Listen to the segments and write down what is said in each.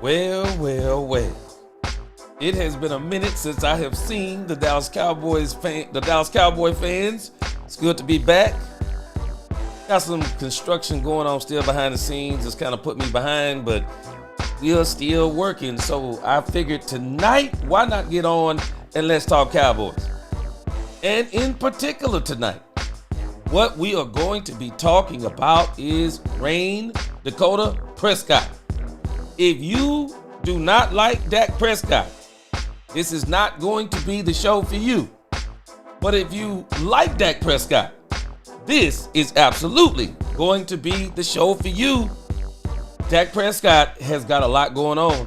Well. It has been a minute since I have seen the Dallas Cowboy fans. It's good to be back. Got some construction going on still behind the scenes. It's kind of put me behind, but we are still working. So I figured tonight, why not get on and let's talk Cowboys? And in particular tonight, what we are going to be talking about is Dakota Prescott. If you do not like Dak Prescott, this is not going to be the show for you. But if you like Dak Prescott, this is absolutely going to be the show for you. Dak Prescott has got a lot going on.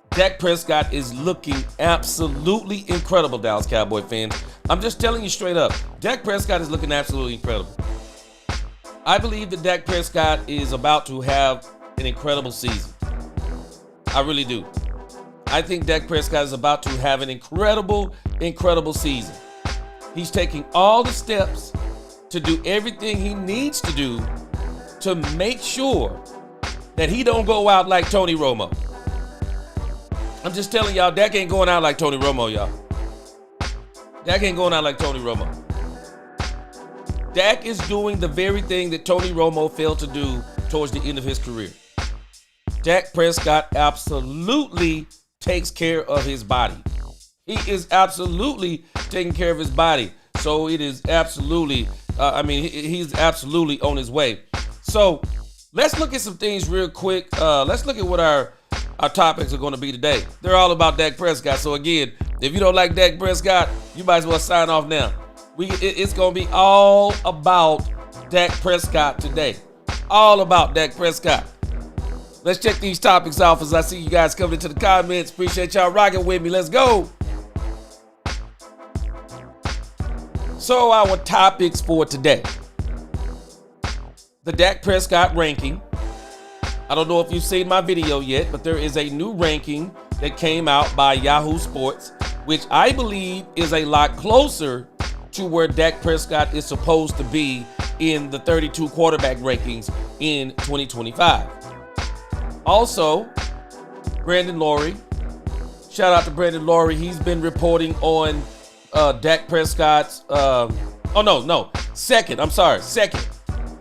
Dak Prescott is looking absolutely incredible, Dallas Cowboy fans. I'm just telling you straight up, Dak Prescott is looking absolutely incredible. I believe that Dak Prescott is about to have an incredible season. I really do. I think Dak Prescott is about to have an incredible season. He's taking all the steps to do everything he needs to do to make sure that he don't go out like Tony Romo. I'm just telling y'all, Dak ain't going out like Tony Romo, y'all. Dak ain't going out like Tony Romo. Dak is doing the very thing that Tony Romo failed to do towards the end of his career. Dak Prescott absolutely takes care of his body. He is absolutely taking care of his body. So it is absolutely, he's absolutely on his way. So let's look at some things real quick. Let's look at what our topics are going to be today. They're all about Dak Prescott. So again, if you don't like Dak Prescott, you might as well sign off now. It's going to be all about Dak Prescott today. All about Dak Prescott. Let's check these topics off as I see you guys coming into the comments. Appreciate y'all rocking with me. Let's go. So our topics for today. The Dak Prescott ranking. I don't know if you've seen my video yet, but there is a new ranking that came out by Yahoo Sports, which I believe is a lot closer to where Dak Prescott is supposed to be in the 32 quarterback rankings in 2025. Also, Brandon Laurie. Shout out to Brandon Laurie. He's been reporting on Dak Prescott's second.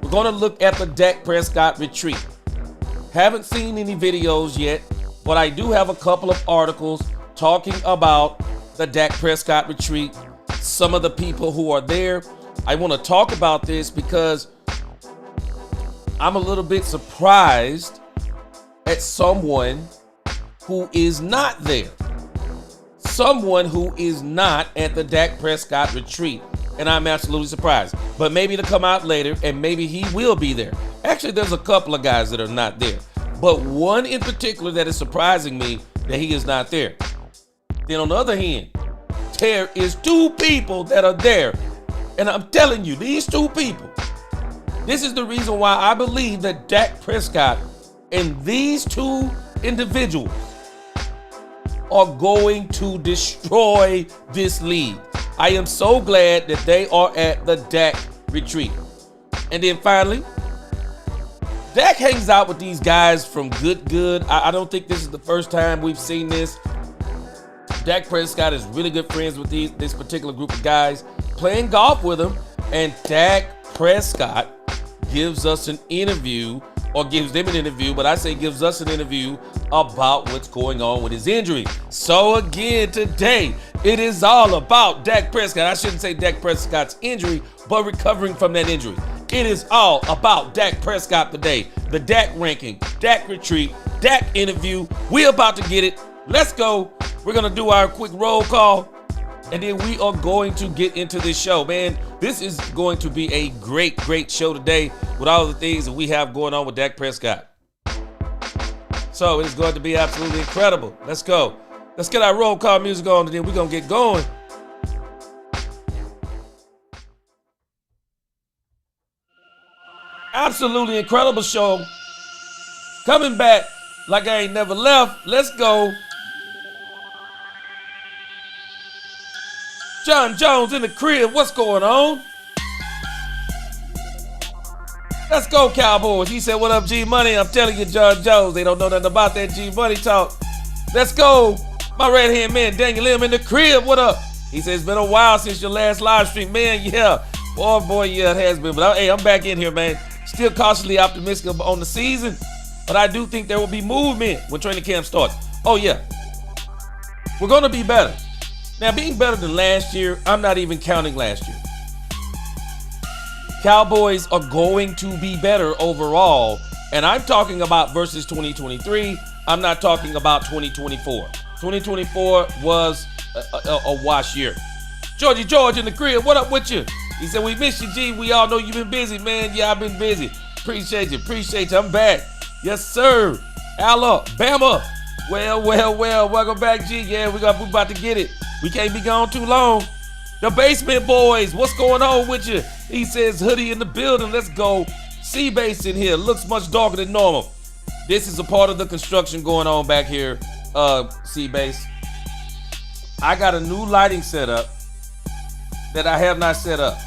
We're going to look at the Dak Prescott retreat. Haven't seen any videos yet, but I do have a couple of articles talking about the Dak Prescott retreat, some of the people who are there. I want to talk about this because I'm a little bit surprised at someone who is not there. Someone who is not at the Dak Prescott retreat. And I'm absolutely surprised. But maybe it'll come out later and maybe he will be there. Actually, there's a couple of guys that are not there. But one in particular that is surprising me that he is not there. Then on the other hand, there is two people that are there. And I'm telling you, these two people, this is the reason why I believe that Dak Prescott and these two individuals are going to destroy this league. I am so glad that they are at the Dak retreat. And then finally, Dak hangs out with these guys from Good. I don't think this is the first time we've seen this. Dak Prescott is really good friends with this particular group of guys, playing golf with them. And Dak Prescott gives us an interview, or gives them an interview, but I say gives us an interview about what's going on with his injury. So again, today, it is all about Dak Prescott. I shouldn't say Dak Prescott's injury, but recovering from that injury. It is all about Dak Prescott today. The Dak ranking, Dak retreat, Dak interview. We're about to get it. Let's go. We're going to do our quick roll call, and then we are going to get into this show. Man, this is going to be a great show today with all the things that we have going on with Dak Prescott. So it is going to be absolutely incredible. Let's go. Let's get our roll call music on, and then we're going to get going. Absolutely incredible show. Coming back like I ain't never left. Let's go. John Jones in the crib. What's going on? Let's go, Cowboys. He said, what up, G Money? I'm telling you, John Jones, they don't know nothing about that G Money talk. Let's go. My red-hand man, Daniel Lim in the crib. What up? He said, it's been a while since your last live stream. Man, yeah. Boy, yeah, it has been. But hey, I'm back in here, man. Still cautiously optimistic on the season. But I do think there will be movement when training camp starts. Oh, yeah. We're going to be better. Now, being better than last year, I'm not even counting last year. Cowboys are going to be better overall. And I'm talking about versus 2023. I'm not talking about 2024. 2024 was a wash year. Georgie George in the crib, what up with you? He said, we miss you, G. We all know you've been busy, man. Yeah, I've been busy. Appreciate you. I'm back. Yes, sir. Alabama. Well. Welcome back, G. Yeah, we about to get it. We can't be gone too long. The Basement Boys, what's going on with you? He says, hoodie in the building. Let's go. Seabase in here. Looks much darker than normal. This is a part of the construction going on back here, Seabase. I got a new lighting setup that I have not set up.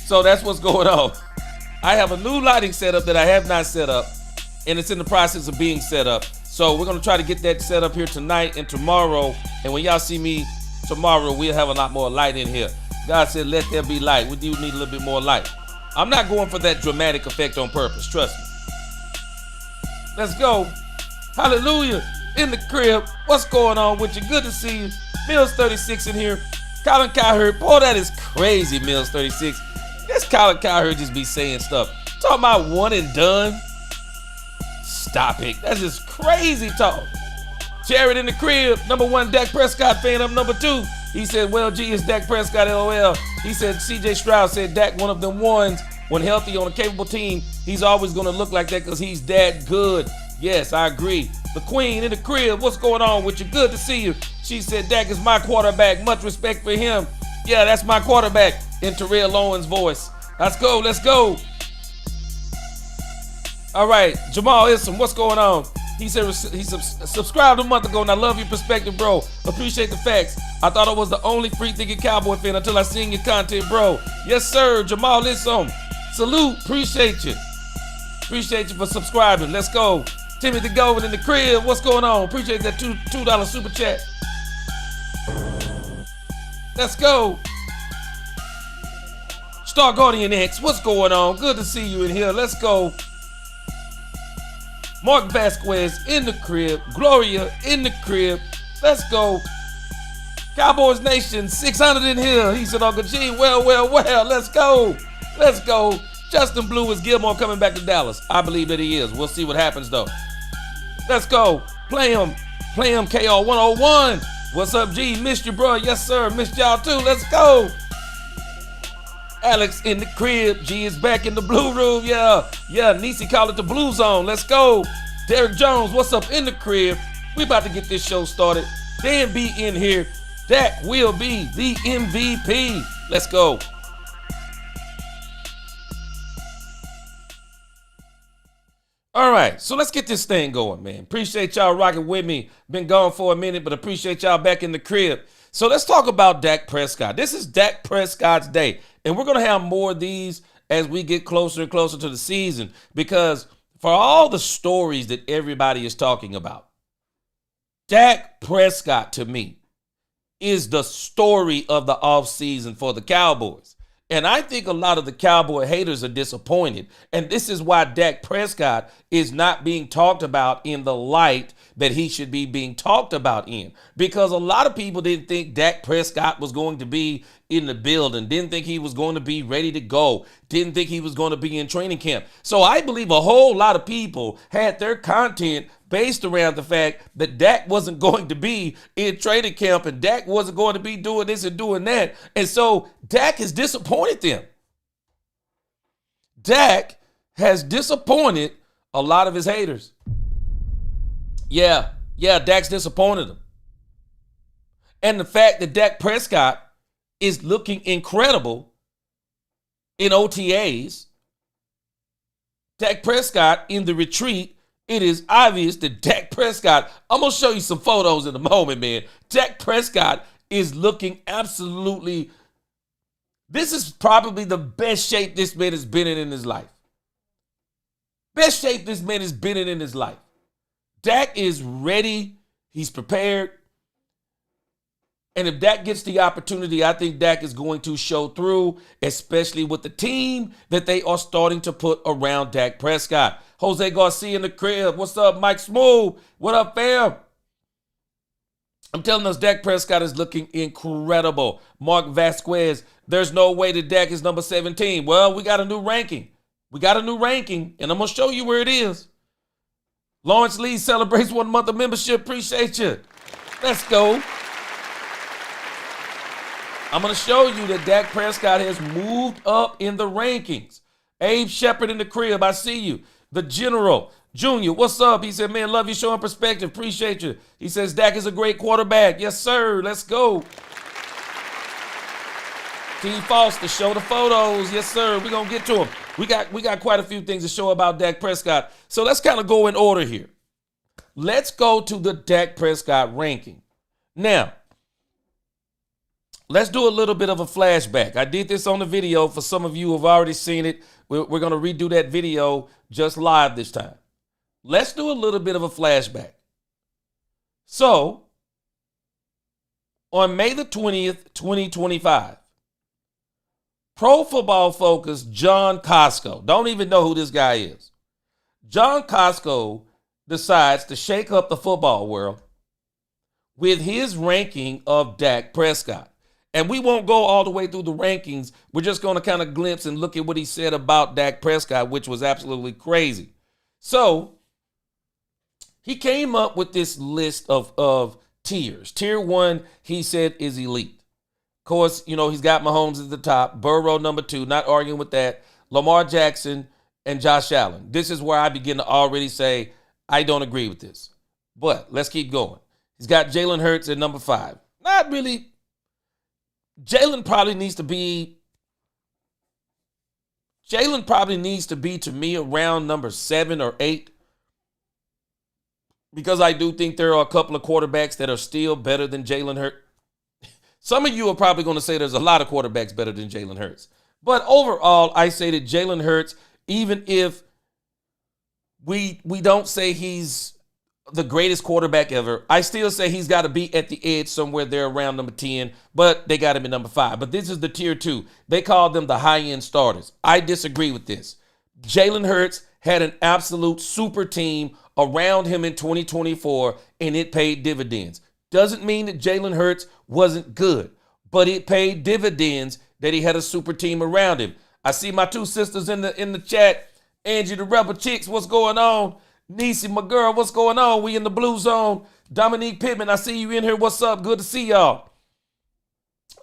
So that's what's going on. I have a new lighting setup that I have not set up, and it's in the process of being set up. So we're going to try to get that set up here tonight and tomorrow. And when y'all see me tomorrow, we'll have a lot more light in here. God said, let there be light. We do need a little bit more light. I'm not going for that dramatic effect on purpose. Trust me. Let's go. Hallelujah. In the crib. What's going on with you? Good to see you. Mills 36 in here. Colin Cowherd. Boy, that is crazy, Mills 36. This Colin Cowherd just be saying stuff. Talking about one and done. Stop it. That's just crazy talk. Jared in the crib. Number one, Dak Prescott fan. I'm number two. He said, well, G, it's Dak Prescott, LOL. He said, CJ Stroud said, Dak, one of them ones, when healthy on a capable team, he's always going to look like that because he's that good. Yes, I agree. The Queen in the crib, what's going on with you? Good to see you. She said, Dak is my quarterback. Much respect for him. Yeah, that's my quarterback. In Terrell Owens' voice. Let's go. All right, Jamal Isam, what's going on? He said he subscribed a month ago, and I love your perspective, bro. Appreciate the facts. I thought I was the only free-thinking Cowboy fan until I seen your content, bro. Yes, sir, Jamal Isam. Salute, appreciate you. Appreciate you for subscribing. Let's go. Timothy Govan in the crib, what's going on? Appreciate that $2 super chat. Let's go. Star Guardian X, what's going on? Good to see you in here. Let's go. Mark Vasquez in the crib. Gloria in the crib. Let's go. Cowboys Nation 600 in here. He said, Uncle G, well. Let's go. Justin Blue is Gilmore coming back to Dallas. I believe that he is. We'll see what happens though. Let's go. Play him KR 101. What's up, G? Missed you, bro. Yes, sir. Missed y'all too. Let's go. Alex in the crib. G is back in the blue room. Yeah. Nisi call it the blue zone. Let's go. Derek Jones, what's up in the crib? We about to get this show started. Dan B in here. Dak will be the MVP. Let's go. All right, so let's get this thing going, man. Appreciate y'all rocking with me. Been gone for a minute, but appreciate y'all back in the crib. So let's talk about Dak Prescott. This is Dak Prescott's day. And we're going to have more of these as we get closer and closer to the season. Because for all the stories that everybody is talking about, Dak Prescott, to me, is the story of the offseason for the Cowboys. And I think a lot of the Cowboy haters are disappointed. And this is why Dak Prescott is not being talked about in the light that he should be being talked about in. Because a lot of people didn't think Dak Prescott was going to be in the building, didn't think he was going to be ready to go, didn't think he was going to be in training camp. So I believe a whole lot of people had their content based around the fact that Dak wasn't going to be in training camp and Dak wasn't going to be doing this and doing that. And so Dak has disappointed them. Dak has disappointed a lot of his haters. Yeah, Dak's disappointed them. And the fact that Dak Prescott is looking incredible in OTAs, Dak Prescott in the retreat, it is obvious that Dak Prescott, I'm going to show you some photos in a moment, man. Dak Prescott is looking absolutely, this is probably the best shape this man has been in his life. Best shape this man has been in his life. Dak is ready. He's prepared. And if Dak gets the opportunity, I think Dak is going to show through, especially with the team that they are starting to put around Dak Prescott. Jose Garcia in the crib. What's up, Mike Smooth? What up, fam? I'm telling us Dak Prescott is looking incredible. Mark Vasquez, there's no way that Dak is number 17. Well, we got a new ranking. And I'm going to show you where it is. Lawrence Lee celebrates 1 month of membership. Appreciate you. Let's go. I'm going to show you that Dak Prescott has moved up in the rankings. Abe Shepard in the crib, I see you. The General, Junior, what's up? He said, man, love you showing perspective. Appreciate you. He says, Dak is a great quarterback. Yes, sir. Let's go. T. Foster, show the photos. Yes, sir. We're going to get to them. We got quite a few things to show about Dak Prescott. So let's kind of go in order here. Let's go to the Dak Prescott ranking. Now, let's do a little bit of a flashback. I did this on the video. For some of you who have already seen it, we're going to redo that video just live this time. Let's do a little bit of a flashback. So, on May the 20th, 2025, Pro Football Focus John Costco, don't even know who this guy is. John Costco decides to shake up the football world with his ranking of Dak Prescott. And we won't go all the way through the rankings. We're just going to kind of glimpse and look at what he said about Dak Prescott, which was absolutely crazy. So he came up with this list of tiers. Tier 1, he said, is elite. Of course, you know, he's got Mahomes at the top. Burrow, number 2, not arguing with that. Lamar Jackson and Josh Allen. This is where I begin to already say, I don't agree with this. But let's keep going. He's got Jalen Hurts at number 5. Not really. Jalen probably needs to be to me around number 7 or 8, because I do think there are a couple of quarterbacks that are still better than Jalen Hurts. Some of you are probably going to say there's a lot of quarterbacks better than Jalen Hurts. But overall, I say that Jalen Hurts, even if we don't say he's the greatest quarterback ever, I still say he's got to be at the edge somewhere there around number 10, but they got him at number 5. But this is the tier 2. They call them the high-end starters. I disagree with this. Jalen Hurts had an absolute super team around him in 2024, and it paid dividends. Doesn't mean that Jalen Hurts wasn't good, but it paid dividends that he had a super team around him. I see my 2 sisters in the chat. Angie the Rebel Chicks, what's going on? Niecy, my girl, what's going on? We in the blue zone. Dominique Pittman, I see you in here. What's up? Good to see y'all.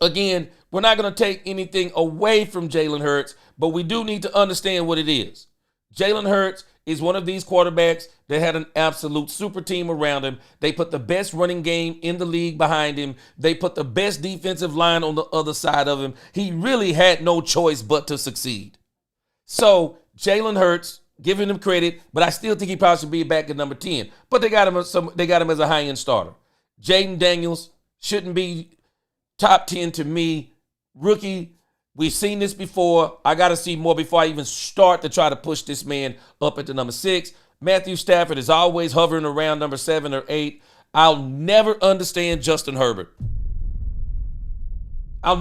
Again, we're not going to take anything away from Jalen Hurts, but we do need to understand what it is. Jalen Hurts is one of these quarterbacks that had an absolute super team around him. They put the best running game in the league behind him. They put the best defensive line on the other side of him. He really had no choice but to succeed. So Jalen Hurts, giving him credit, but I still think he probably should be back at number 10. But they got him as a high-end starter. Jaden Daniels shouldn't be top 10 to me. Rookie, we've seen this before. I got to see more before I even start to try to push this man up at the number 6. Matthew Stafford is always hovering around number 7 or 8. I'll never understand Justin Herbert. I'm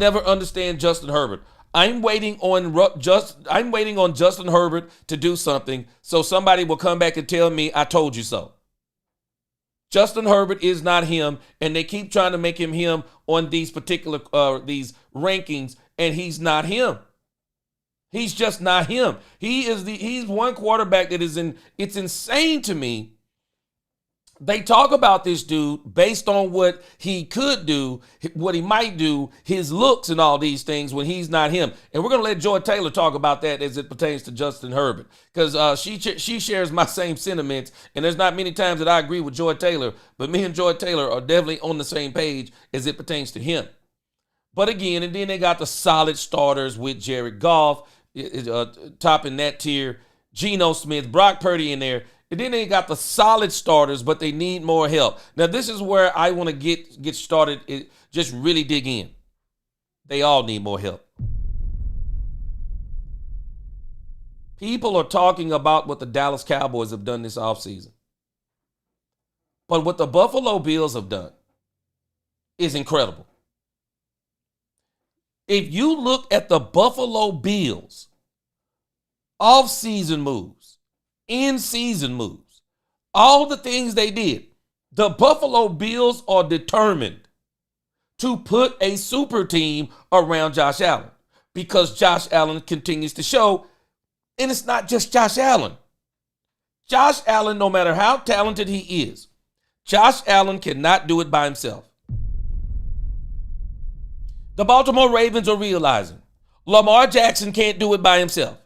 waiting on Justin Herbert to do something so somebody will come back and tell me I told you so. Justin Herbert is not him, and they keep trying to make him on these particular these rankings, and he's not him. He's just not him. He's one quarterback that it's insane to me. They talk about this dude based on what he could do, what he might do, his looks and all these things when he's not him. And we're going to let Joy Taylor talk about that as it pertains to Justin Herbert, because she shares my same sentiments. And there's not many times that I agree with Joy Taylor, but me and Joy Taylor are definitely on the same page as it pertains to him. But again, and then they got the solid starters with Jared Goff, topping that tier, Geno Smith, Brock Purdy in there. And then they got the solid starters, but they need more help. Now, this is where I want to get started, just really dig in. They all need more help. People are talking about what the Dallas Cowboys have done this offseason. But what the Buffalo Bills have done is incredible. If you look at the Buffalo Bills off-season moves, in-season moves, all the things they did, the Buffalo Bills are determined to put a super team around Josh Allen because Josh Allen continues to show, and it's not just Josh Allen. Josh Allen, no matter how talented he is, Josh Allen cannot do it by himself. The Baltimore Ravens are realizing Lamar Jackson can't do it by himself.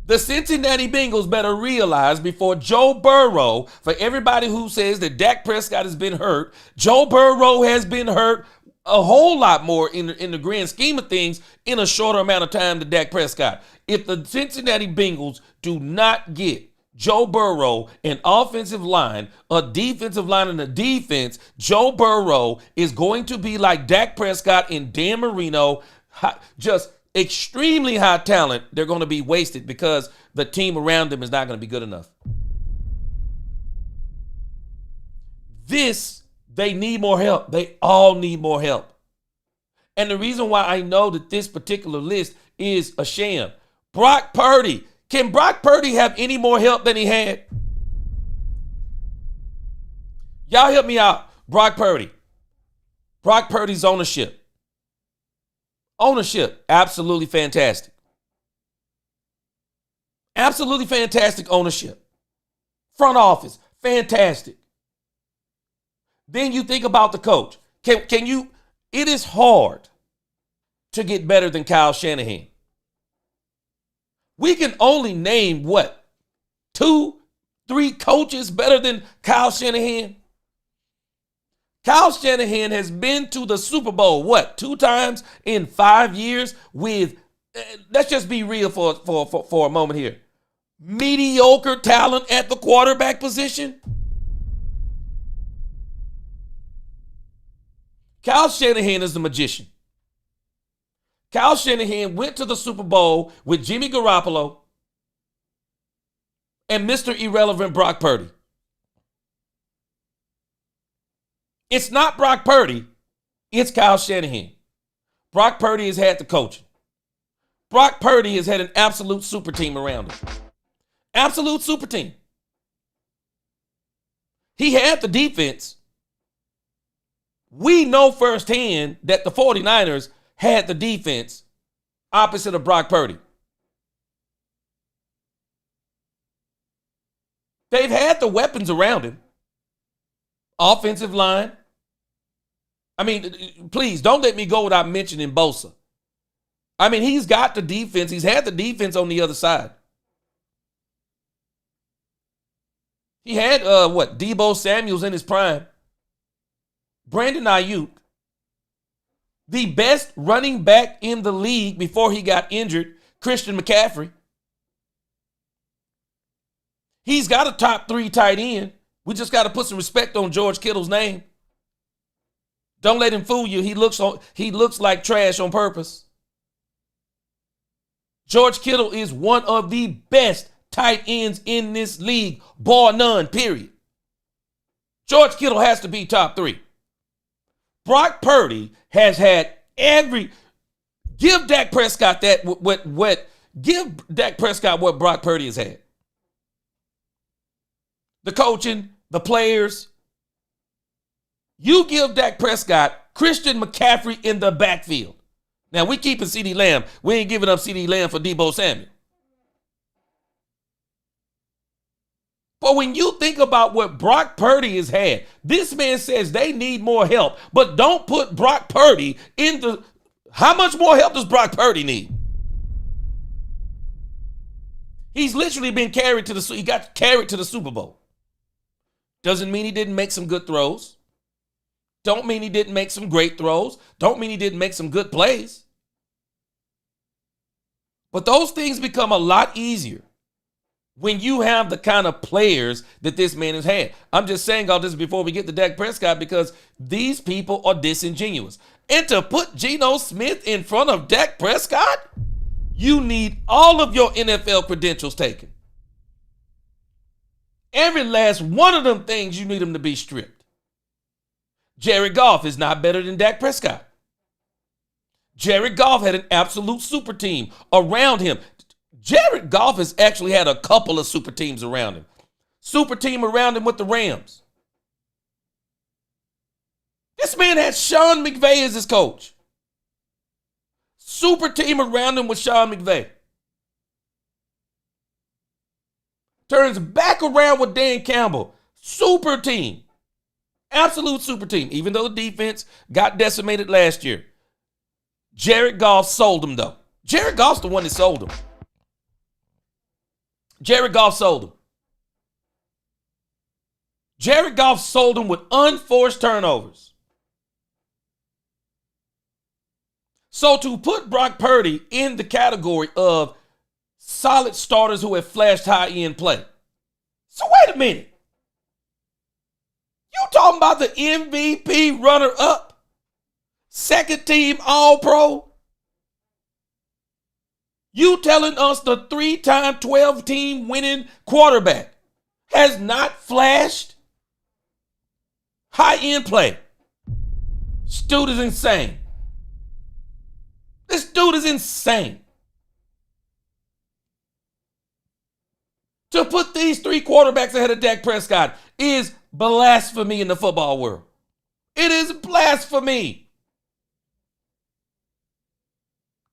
The Cincinnati Bengals better realize before Joe Burrow, for everybody who says that Dak Prescott has been hurt, Joe Burrow has been hurt a whole lot more in the grand scheme of things in a shorter amount of time than Dak Prescott. If the Cincinnati Bengals do not get Joe Burrow an offensive line, a defensive line, and a defense, Joe Burrow is going to be like Dak Prescott and Dan Marino, just extremely high talent. They're going to be wasted because the team around them is not going to be good enough. They need more help. They all need more help. And the reason why I know that this particular list is a sham, Brock Purdy. Can Brock Purdy have any more help than he had? Y'all help me out. Brock Purdy. Brock Purdy's ownership. Ownership, absolutely fantastic. Absolutely fantastic ownership. Front office, fantastic. Then you think about the coach. Can you, it is hard to get better than Kyle Shanahan. We can only name what? 2, 3 coaches better than Kyle Shanahan? Kyle Shanahan has been to the Super Bowl, what, 2 times in 5 years with, let's just be real for a moment here, mediocre talent at the quarterback position? Kyle Shanahan is the magician. Kyle Shanahan went to the Super Bowl with Jimmy Garoppolo and Mr. Irrelevant Brock Purdy. It's not Brock Purdy, it's Kyle Shanahan. Brock Purdy has had the coaching. Brock Purdy has had an absolute super team around him. Absolute super team. He had the defense. We know firsthand that the 49ers had the defense opposite of Brock Purdy. They've had the weapons around him. Offensive line. I mean, please don't let me go without mentioning Bosa. I mean, he's got the defense. He's had the defense on the other side. He had, Debo Samuels in his prime. Brandon Ayuk. The best running back in the league before he got injured, Christian McCaffrey. He's got a top 3 tight end. We just got to put some respect on George Kittle's name. Don't let him fool you. He looks like trash on purpose. George Kittle is one of the best tight ends in this league, bar none, period. George Kittle has to be top 3. Brock Purdy has had give Dak Prescott give Dak Prescott what Brock Purdy has had. The coaching, the players. You give Dak Prescott Christian McCaffrey in the backfield. Now, we keeping CeeDee Lamb. We ain't giving up CeeDee Lamb for Debo Samuel. But when you think about what Brock Purdy has had, this man says they need more help, but don't put Brock Purdy in the... How much more help does Brock Purdy need? He's literally been carried to he got carried to the Super Bowl. Doesn't mean he didn't make some good throws. Don't mean he didn't make some great throws. Don't mean he didn't make some good plays. But those things become a lot easier when you have the kind of players that this man has had. I'm just saying all this before we get to Dak Prescott because these people are disingenuous. And to put Geno Smith in front of Dak Prescott? You need all of your NFL credentials taken. Every last one of them things, you need them to be stripped. Jared Goff is not better than Dak Prescott. Jared Goff had an absolute super team around him. Jared Goff has actually had a couple of super teams around him. Super team around him with the Rams. This man had Sean McVay as his coach. Super team around him with Sean McVay. Turns back around with Dan Campbell. Super team. Absolute super team. Even though the defense got decimated last year. Jared Goff sold him, though. Jared Goff's the one that sold him. Jared Goff sold him. Jared Goff sold him with unforced turnovers. So to put Brock Purdy in the category of solid starters who have flashed high-end play. So wait a minute. You talking about the MVP runner-up? Second team All-Pro? You telling us the 3-time 12-team winning quarterback has not flashed high-end play? This dude is insane. This dude is insane. To put these three quarterbacks ahead of Dak Prescott is blasphemy in the football world. It is blasphemy.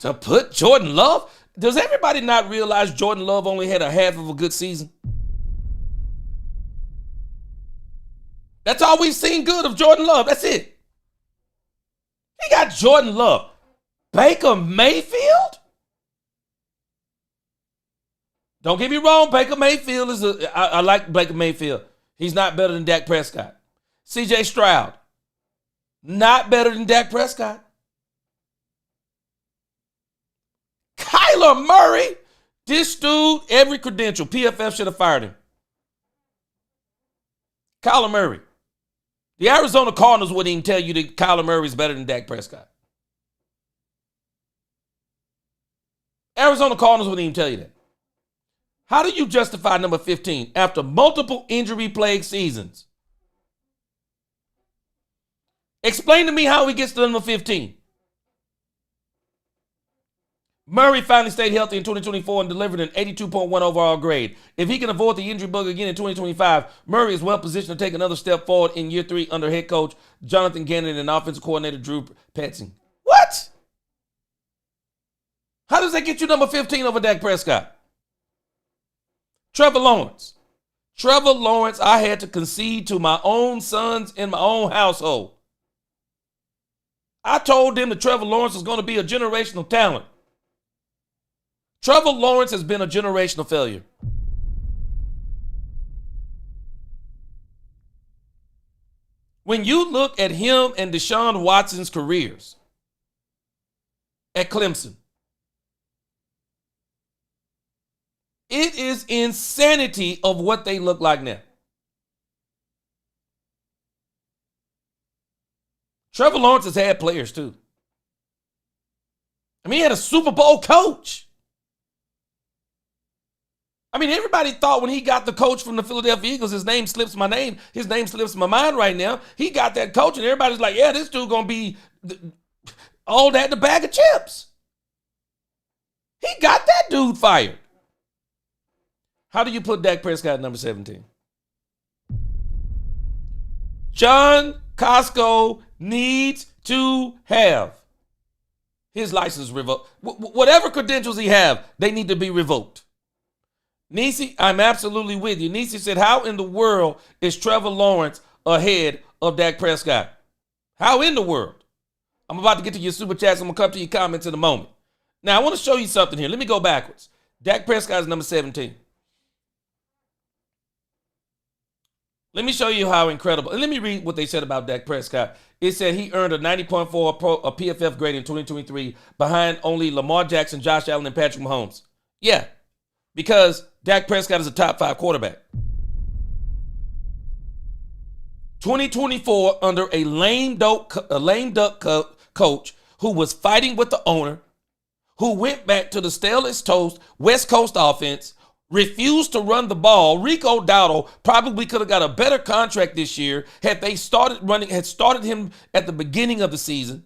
To put Jordan Love? Does everybody not realize Jordan Love only had a half of a good season? That's all we've seen good of Jordan Love. That's it. He got Jordan Love. Baker Mayfield? Don't get me wrong, Baker Mayfield is I like Baker Mayfield. He's not better than Dak Prescott. CJ Stroud, not better than Dak Prescott. Kyler Murray, this dude, every credential, PFF should have fired him. Kyler Murray. The Arizona Cardinals wouldn't even tell you that Kyler Murray is better than Dak Prescott. Arizona Cardinals wouldn't even tell you that. How do you justify number 15 after multiple injury-plagued seasons? Explain to me how he gets to number 15. Murray finally stayed healthy in 2024 and delivered an 82.1 overall grade. If he can avoid the injury bug again in 2025, Murray is well positioned to take another step forward in year 3 under head coach Jonathan Gannon and offensive coordinator Drew Petzing. What? How does that get you number 15 over Dak Prescott? Trevor Lawrence. Trevor Lawrence, I had to concede to my own sons in my own household. I told them that Trevor Lawrence is going to be a generational talent. Trevor Lawrence has been a generational failure. When you look at him and Deshaun Watson's careers at Clemson, it is insanity of what they look like now. Trevor Lawrence has had players too. I mean, he had a Super Bowl coach. I mean, everybody thought when he got the coach from the Philadelphia Eagles, his name slips my mind right now. He got that coach, and everybody's like, yeah, this dude going to be all that in a bag of chips. He got that dude fired. How do you put Dak Prescott at number 17? John Costco needs to have his license revoked. Whatever credentials he have, they need to be revoked. Nisi, I'm absolutely with you. Nisi said, how in the world is Trevor Lawrence ahead of Dak Prescott? How in the world? I'm about to get to your super chats. I'm going to come to your comments in a moment. Now, I want to show you something here. Let me go backwards. Dak Prescott is number 17. Let me show you how incredible. And let me read what they said about Dak Prescott. It said he earned a 90.4 a PFF grade in 2023 behind only Lamar Jackson, Josh Allen, and Patrick Mahomes. Yeah, because Dak Prescott is a top 5 quarterback. 2024 under a lame duck coach who was fighting with the owner, who went back to the stalest toast West Coast offense, refused to run the ball. Rico Dowdle probably could have got a better contract this year had they started him at the beginning of the season.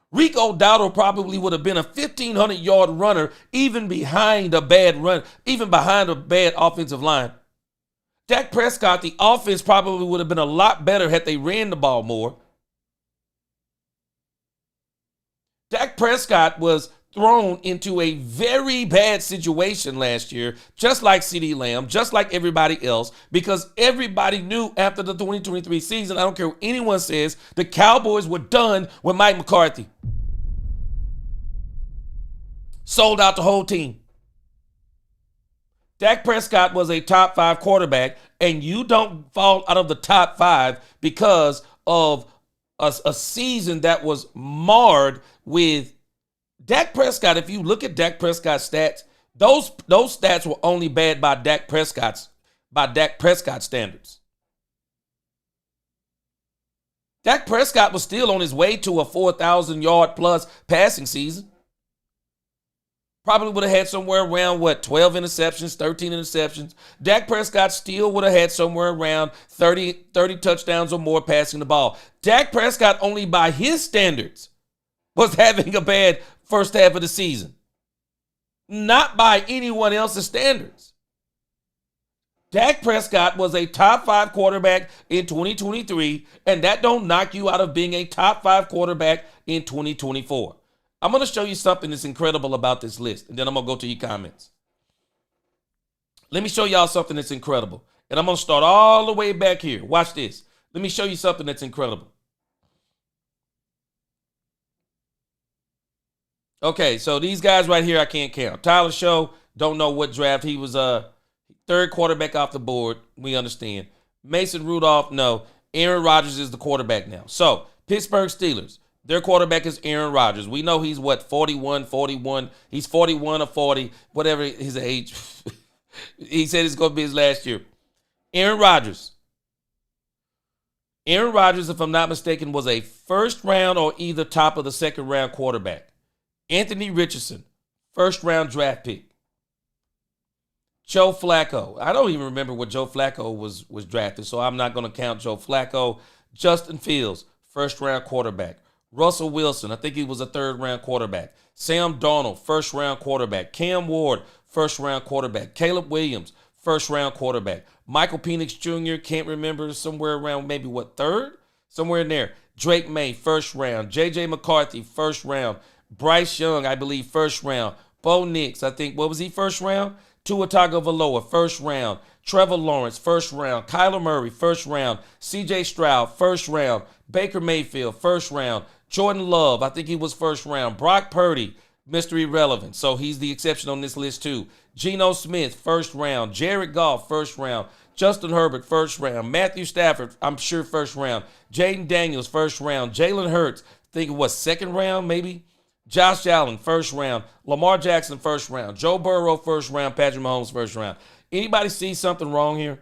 Rico Dowdle probably would have been a 1,500-yard runner even behind a bad offensive line. Dak Prescott, the offense probably would have been a lot better had they ran the ball more. Dak Prescott was thrown into a very bad situation last year, just like CeeDee Lamb, just like everybody else, because everybody knew after the 2023 season, I don't care what anyone says, the Cowboys were done with Mike McCarthy. Sold out the whole team. Dak Prescott was a top 5 quarterback, and you don't fall out of the top 5 because of a season that was marred with Dak Prescott. If you look at Dak Prescott's stats, those stats were only bad by Dak Prescott standards. Dak Prescott was still on his way to a 4,000-yard plus passing season. Probably would have had somewhere around, 12 interceptions, 13 interceptions. Dak Prescott still would have had somewhere around 30 touchdowns or more passing the ball. Dak Prescott, only by his standards, was having a bad first half of the season. Not by anyone else's standards. Dak Prescott was a top 5 quarterback in 2023, and that don't knock you out of being a top 5 quarterback in 2024. I'm going to show you something that's incredible about this list, and then I'm going to go to your comments. Let me show y'all something that's incredible. And I'm going to start all the way back here. Watch this. Let me show you something that's incredible. Okay, so these guys right here I can't count. Tyler Show, don't know what draft. He was third quarterback off the board. We understand. Mason Rudolph, no. Aaron Rodgers is the quarterback now. So, Pittsburgh Steelers. Their quarterback is Aaron Rodgers. We know he's 41. He's 41 or 40, whatever his age. He said it's going to be his last year. Aaron Rodgers. Aaron Rodgers, if I'm not mistaken, was a first round or either top of the second round quarterback. Anthony Richardson, first round draft pick. Joe Flacco. I don't even remember what Joe Flacco was drafted, so I'm not going to count Joe Flacco. Justin Fields, first round quarterback. Russell Wilson, I think he was a third round quarterback. Sam Darnold, first round quarterback. Cam Ward, first round quarterback. Caleb Williams, first round quarterback. Michael Penix Jr., can't remember, somewhere around maybe third? Somewhere in there. Drake May, first round. J.J. McCarthy, first round. Bryce Young, I believe, first round. Bo Nix, I think, what was he, first round? Tua Tagovailoa, first round. Trevor Lawrence, first round. Kyler Murray, first round. C.J. Stroud, first round. Baker Mayfield, first round. Jordan Love, I think he was first round. Brock Purdy, Mr. Irrelevant, so he's the exception on this list too. Geno Smith, first round. Jared Goff, first round. Justin Herbert, first round. Matthew Stafford, I'm sure first round. Jaden Daniels, first round. Jalen Hurts, I think it was second round maybe. Josh Allen, first round. Lamar Jackson, first round. Joe Burrow, first round. Patrick Mahomes, first round. Anybody see something wrong here?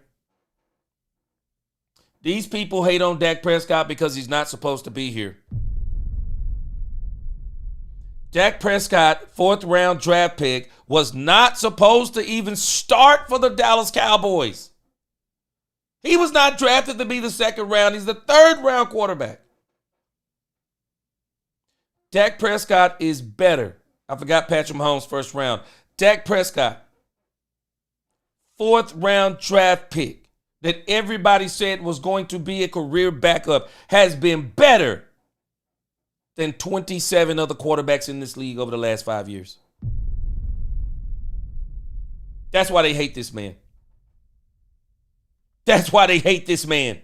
These people hate on Dak Prescott because he's not supposed to be here. Dak Prescott, fourth round draft pick, was not supposed to even start for the Dallas Cowboys. He was not drafted to be the second round. He's the third round quarterback. Dak Prescott is better. I forgot Patrick Mahomes first round. Dak Prescott, fourth round draft pick that everybody said was going to be a career backup, has been better than 27 other quarterbacks in this league over the last 5 years. That's why they hate this man. That's why they hate this man.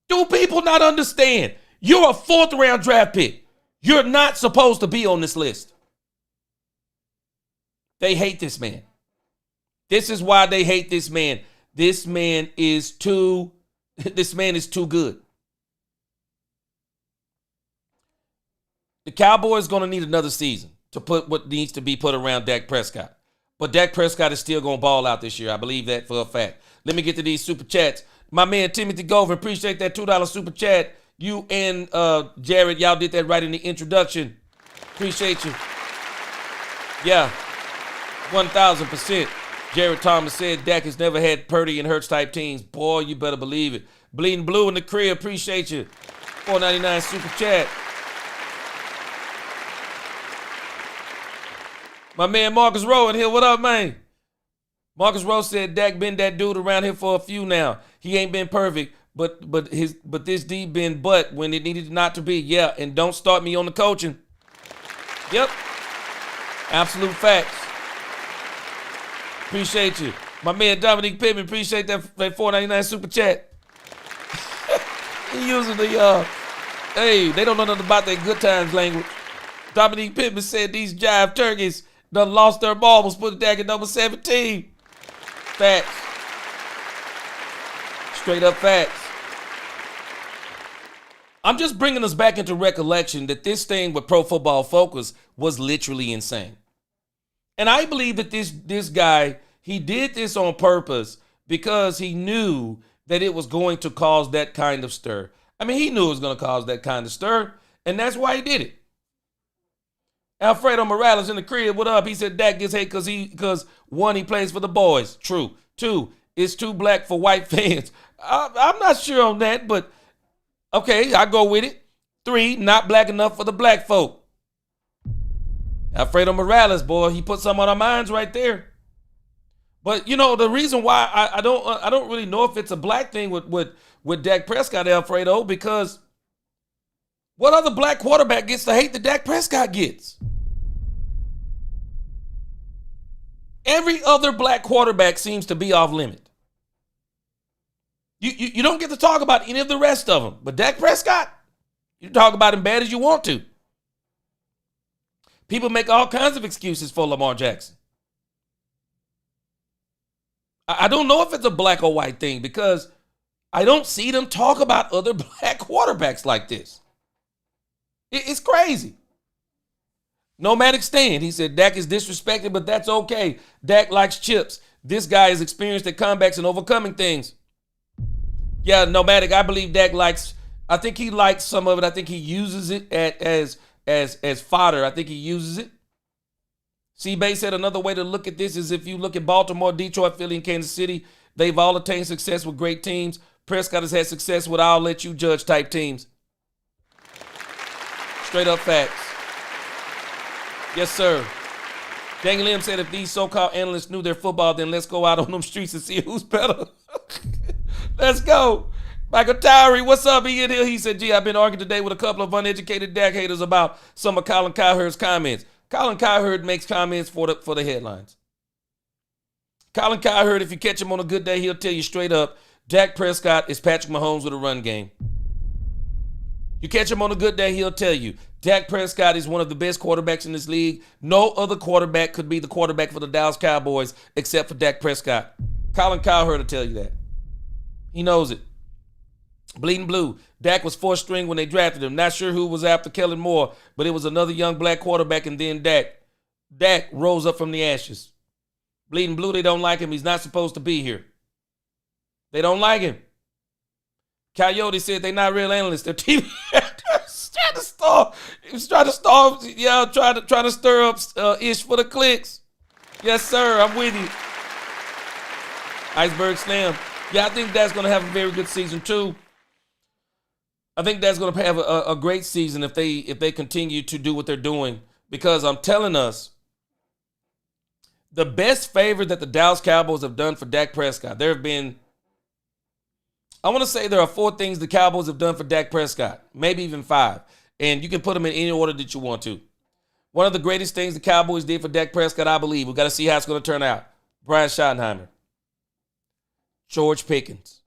Do people not understand? You're a fourth round draft pick. You're not supposed to be on this list. They hate this man. This is why they hate this man. This man is too good. The Cowboys going to need another season to put what needs to be put around Dak Prescott. But Dak Prescott is still going to ball out this year. I believe that for a fact. Let me get to these super chats. My man Timothy Gover, appreciate that $2 super chat. You and Jared, y'all did that right in the introduction. Appreciate you. Yeah, 1,000%. Jared Thomas said Dak has never had Purdy and Hurts type teams. Boy, you better believe it. Bleeding Blue in the crib. Appreciate you. $4.99 super chat. My man Marcus Rowe in here. What up, man? Marcus Rowe said Dak been that dude around here for a few now. He ain't been perfect, but this D been but when it needed not to be. Yeah, and don't start me on the coaching. Yep. Absolute facts. Appreciate you. My man Dominique Pittman, appreciate that $4.99 super chat. He using the hey, they don't know nothing about that good times language. Dominique Pittman said these jive turkeys done lost their marbles, put Dak at number 17. Facts. Straight up facts. I'm just bringing us back into recollection that this thing with Pro Football Focus was literally insane. And I believe that this guy, he did this on purpose because he knew that it was going to cause that kind of stir. I mean, he knew it was going to cause that kind of stir, and that's why he did it. Alfredo Morales in the crib, what up? He said Dak gets hate because one, he plays for the boys. True. Two, it's too black for white fans. I'm not sure on that, but okay, I go with it. 3, not black enough for the black folk. Alfredo Morales, boy, he put some on our minds right there. But you know the reason why I don't really know if it's a black thing with Dak Prescott, Alfredo, because what other black quarterback gets the hate that Dak Prescott gets? Every other black quarterback seems to be off limit. You don't get to talk about any of the rest of them, but Dak Prescott, you talk about him bad as you want to. People make all kinds of excuses for Lamar Jackson. I don't know if it's a black or white thing because I don't see them talk about other black quarterbacks like this. It's crazy. Nomadic Stan, he said Dak is disrespected, but that's okay. Dak likes chips. This guy is experienced at comebacks and overcoming things. Yeah, Nomadic, I believe Dak likes, I think he likes some of it. I think he uses it as fodder. I think he uses it. C-Bay said another way to look at this is if you look at Baltimore, Detroit, Philly, and Kansas City, they've all attained success with great teams. Prescott has had success with I'll let you judge type teams. Straight up facts. Yes, sir. Daniel Lim said if these so-called analysts knew their football, then let's go out on them streets and see who's better. Let's go. Michael Tyree, what's up? He in here. He said, gee, I've been arguing today with a couple of uneducated Dak haters about some of Colin Cowherd's comments. Colin Cowherd makes comments for the headlines. Colin Cowherd, if you catch him on a good day, he'll tell you straight up, Dak Prescott is Patrick Mahomes with a run game. You catch him on a good day, he'll tell you, Dak Prescott is one of the best quarterbacks in this league. No other quarterback could be the quarterback for the Dallas Cowboys except for Dak Prescott. Colin Cowherd will tell you that. He knows it. Bleeding Blue. Dak was 4th string when they drafted him. Not sure who was after Kellen Moore, but it was another young black quarterback and then Dak. Dak rose up from the ashes. Bleeding Blue, they don't like him. He's not supposed to be here. They don't like him. Coyote said they're not real analysts. They're TV actors. Trying to stir up ish for the clicks. Yes, sir. I'm with you. Iceberg Slam. Yeah, I think that's going to have a very good season too. I think that's going to have a great season if they continue to do what they're doing. Because I'm telling us, the best favor that the Dallas Cowboys have done for Dak Prescott, there have been, I want to say there are 4 things the Cowboys have done for Dak Prescott, maybe even 5. And you can put them in any order that you want to. One of the greatest things the Cowboys did for Dak Prescott, I believe, we've got to see how it's going to turn out. Brian Schottenheimer, George Pickens,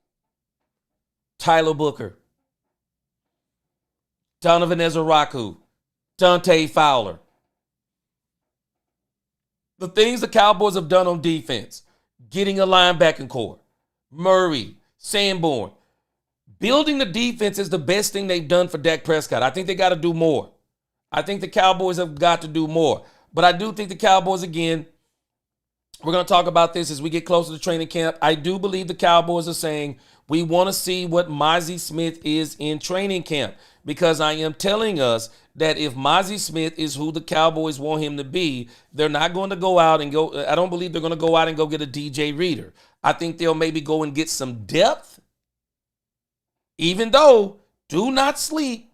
Tyler Booker, Donovan Ezeraku, Dante Fowler. The things the Cowboys have done on defense, getting a linebacking core, Murray, Sanborn, building the defense is the best thing they've done for Dak Prescott. I think they got to do more. I think the Cowboys have got to do more. But I do think the Cowboys, again, we're going to talk about this as we get closer to training camp. I do believe the Cowboys are saying We want to see what Mozzie Smith is in training camp, because I am telling us that if Mozzie Smith is who the Cowboys want him to be, they're not going to go out and go. I don't believe they're going to go out and go get a DJ Reader. I think they'll maybe go and get some depth, even though do not sleep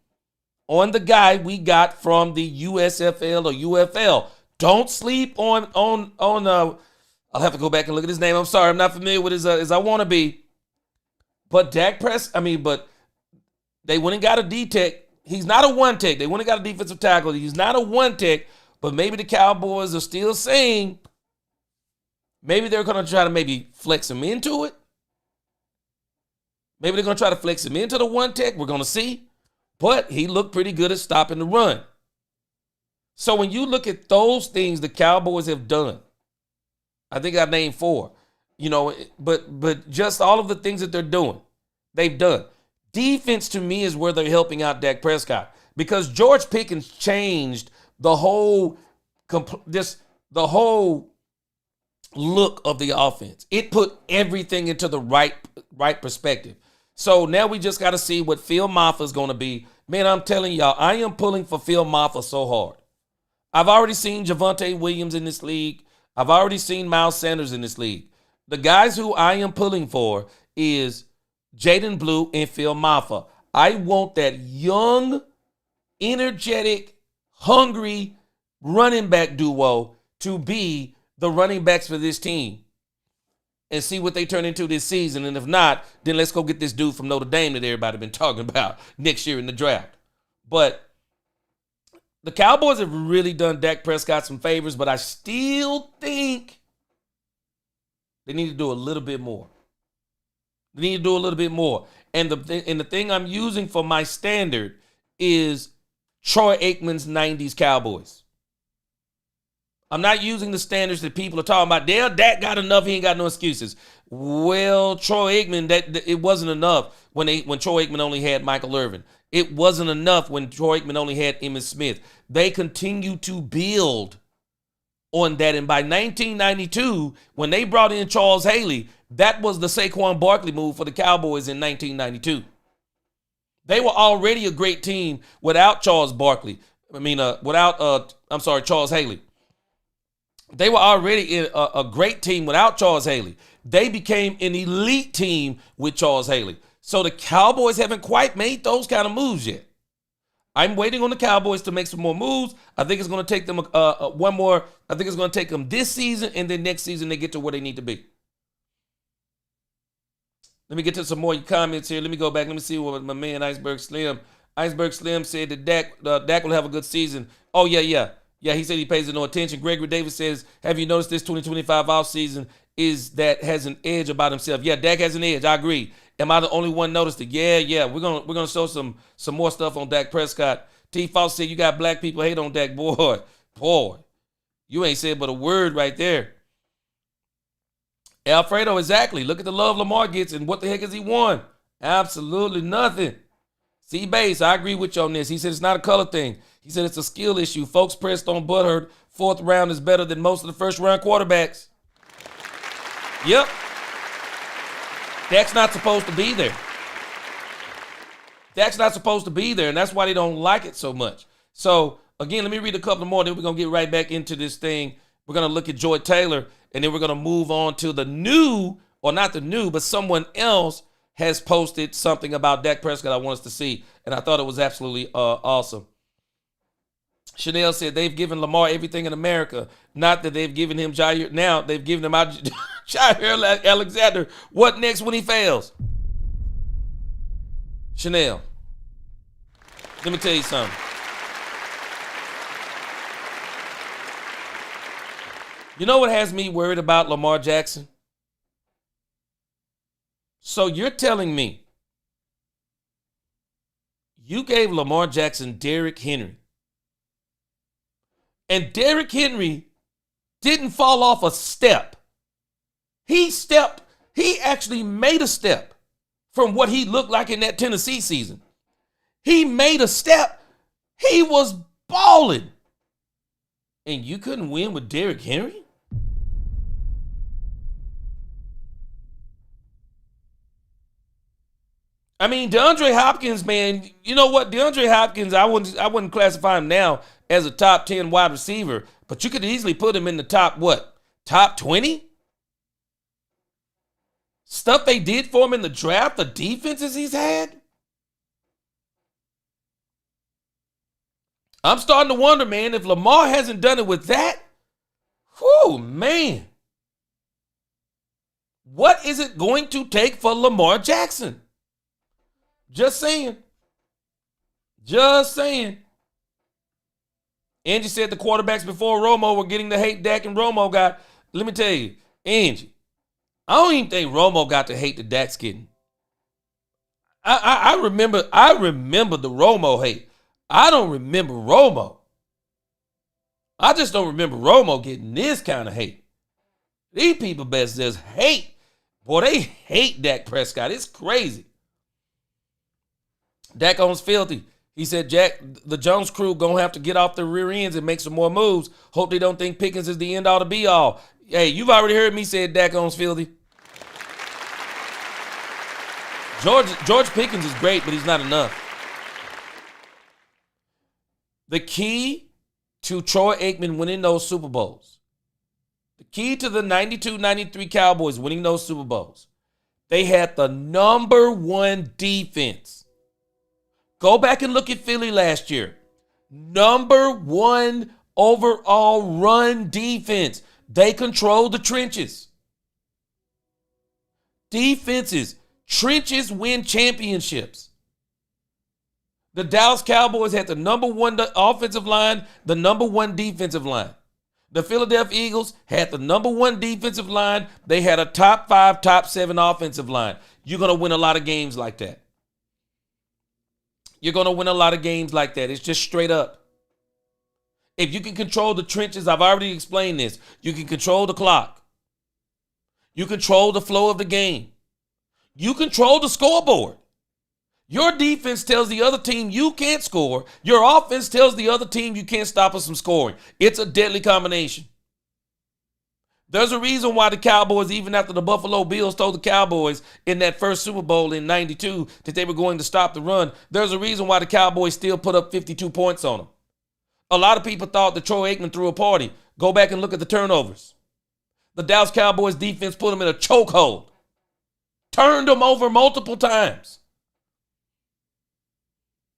on the guy we got from the USFL or UFL. Don't sleep on I'll have to go back and look at his name. I'm sorry, I'm not familiar with his as I want to be. But but they went and got a D-Tech. He's not a one-tech. They went and got a defensive tackle. He's not a one-tech, but maybe the Cowboys are still saying maybe they're going to try to maybe flex him into it. Maybe they're going to try to flex him into the one-tech. We're going to see. But he looked pretty good at stopping the run. So when you look at those things the Cowboys have done, I think I named 4, but just all of the things that they're doing, they've done. Defense to me is where they're helping out Dak Prescott, because George Pickens changed the whole look of the offense. It put everything into the right perspective. So now we just got to see what Phil Maffa is going to be. Man, I'm telling y'all, I am pulling for Phil Maffa so hard. I've already seen Javonte Williams in this league. I've already seen Miles Sanders in this league. The guys who I am pulling for is Jaden Blue and Phil Maffa. I want that young, energetic, hungry running back duo to be the running backs for this team and see what they turn into this season. And if not, then let's go get this dude from Notre Dame that everybody been talking about next year in the draft. But the Cowboys have really done Dak Prescott some favors, but I still think they need to do a little bit more. They need to do a little bit more. And the thing I'm using for my standard is Troy Aikman's 90s Cowboys. I'm not using the standards that people are talking about. Dak got enough. He ain't got no excuses. Well, Troy Aikman, it wasn't enough when Troy Aikman only had Michael Irvin. It wasn't enough when Troy Aikman only had Emmitt Smith. They continue to build on that. And by 1992, when they brought in Charles Haley, that was the Saquon Barkley move for the Cowboys in 1992. They were already a great team without Charles Haley. They were already a great team without Charles Haley. They became an elite team with Charles Haley. So the Cowboys haven't quite made those kind of moves yet. I'm waiting on the Cowboys to make some more moves. I think it's going to take them one more. I think it's going to take them this season, and then next season they get to where they need to be. Let me get to some more comments here. Let me go back. Let me see what my man Iceberg Slim said that Dak will have a good season. Oh, yeah. Yeah, he said he pays no attention. Gregory Davis says, have you noticed this 2025 offseason has an edge about himself? Yeah, Dak has an edge. I agree. Am I the only one noticed it? Yeah. We're gonna show some more stuff on Dak Prescott. T. Fox said you got black people hate on Dak. Boy, you ain't said but a word right there. Alfredo, exactly. Look at the love Lamar gets, and what the heck has he won? Absolutely nothing. C-Base, I agree with you on this. He said it's not a color thing. He said it's a skill issue. Folks pressed on butthurt. 4th round is better than most of the first-round quarterbacks. Yep. Dak's not supposed to be there. Dak's not supposed to be there, and that's why they don't like it so much. So, again, let me read a couple more, then we're going to get right back into this thing. We're going to look at Joy Taylor, and then we're going to move on to the new, or not the new, but someone else has posted something about Dak Prescott I want us to see, and I thought it was absolutely awesome. Chanel said they've given Lamar everything in America. Not that they've given him Jair. Now they've given him Jair Alexander. What next when he fails? Chanel, let me tell you something. You know what has me worried about Lamar Jackson? So you're telling me you gave Lamar Jackson Derrick Henry, and Derrick Henry didn't fall off a step. He actually made a step from what he looked like in that Tennessee season. He made a step. He was balling. And you couldn't win with Derrick Henry? I mean, DeAndre Hopkins, man, you know what? DeAndre Hopkins, I wouldn't classify him now as a top 10 wide receiver, but you could easily put him in the top what? Top 20? Stuff they did for him in the draft, the defenses he's had. I'm starting to wonder, man, if Lamar hasn't done it with that, whew, man. What is it going to take for Lamar Jackson? Just saying. Just saying. Angie said the quarterbacks before Romo were getting the hate Dak and Romo got. Let me tell you, Angie, I don't even think Romo got the hate that Dak's getting. I remember the Romo hate. I don't remember Romo. I just don't remember Romo getting this kind of hate. These people best just hate. Boy, they hate Dak Prescott. It's crazy. Dak owns filthy. He said, Jack, the Jones crew going to have to get off their rear ends and make some more moves. Hope they don't think Pickens is the end all to be all. Hey, you've already heard me say Dak owns filthy. George Pickens is great, but he's not enough. The key to Troy Aikman winning those Super Bowls, the key to the 92-93 Cowboys winning those Super Bowls, they had the number one defense. Go back and look at Philly last year. Number one overall run defense. They control the trenches. Defenses, trenches win championships. The Dallas Cowboys had the number one offensive line, the number one defensive line. The Philadelphia Eagles had the number one defensive line. They had a top 5, top 7 offensive line. You're going to win a lot of games like that. You're going to win a lot of games like that. It's just straight up. If you can control the trenches, I've already explained this. You can control the clock. You control the flow of the game. You control the scoreboard. Your defense tells the other team you can't score. Your offense tells the other team you can't stop us from scoring. It's a deadly combination. There's a reason why the Cowboys, even after the Buffalo Bills told the Cowboys in that first Super Bowl in 92 that they were going to stop the run, there's a reason why the Cowboys still put up 52 points on them. A lot of people thought that Troy Aikman threw a party. Go back and look at the turnovers. The Dallas Cowboys defense put them in a chokehold. Turned them over multiple times.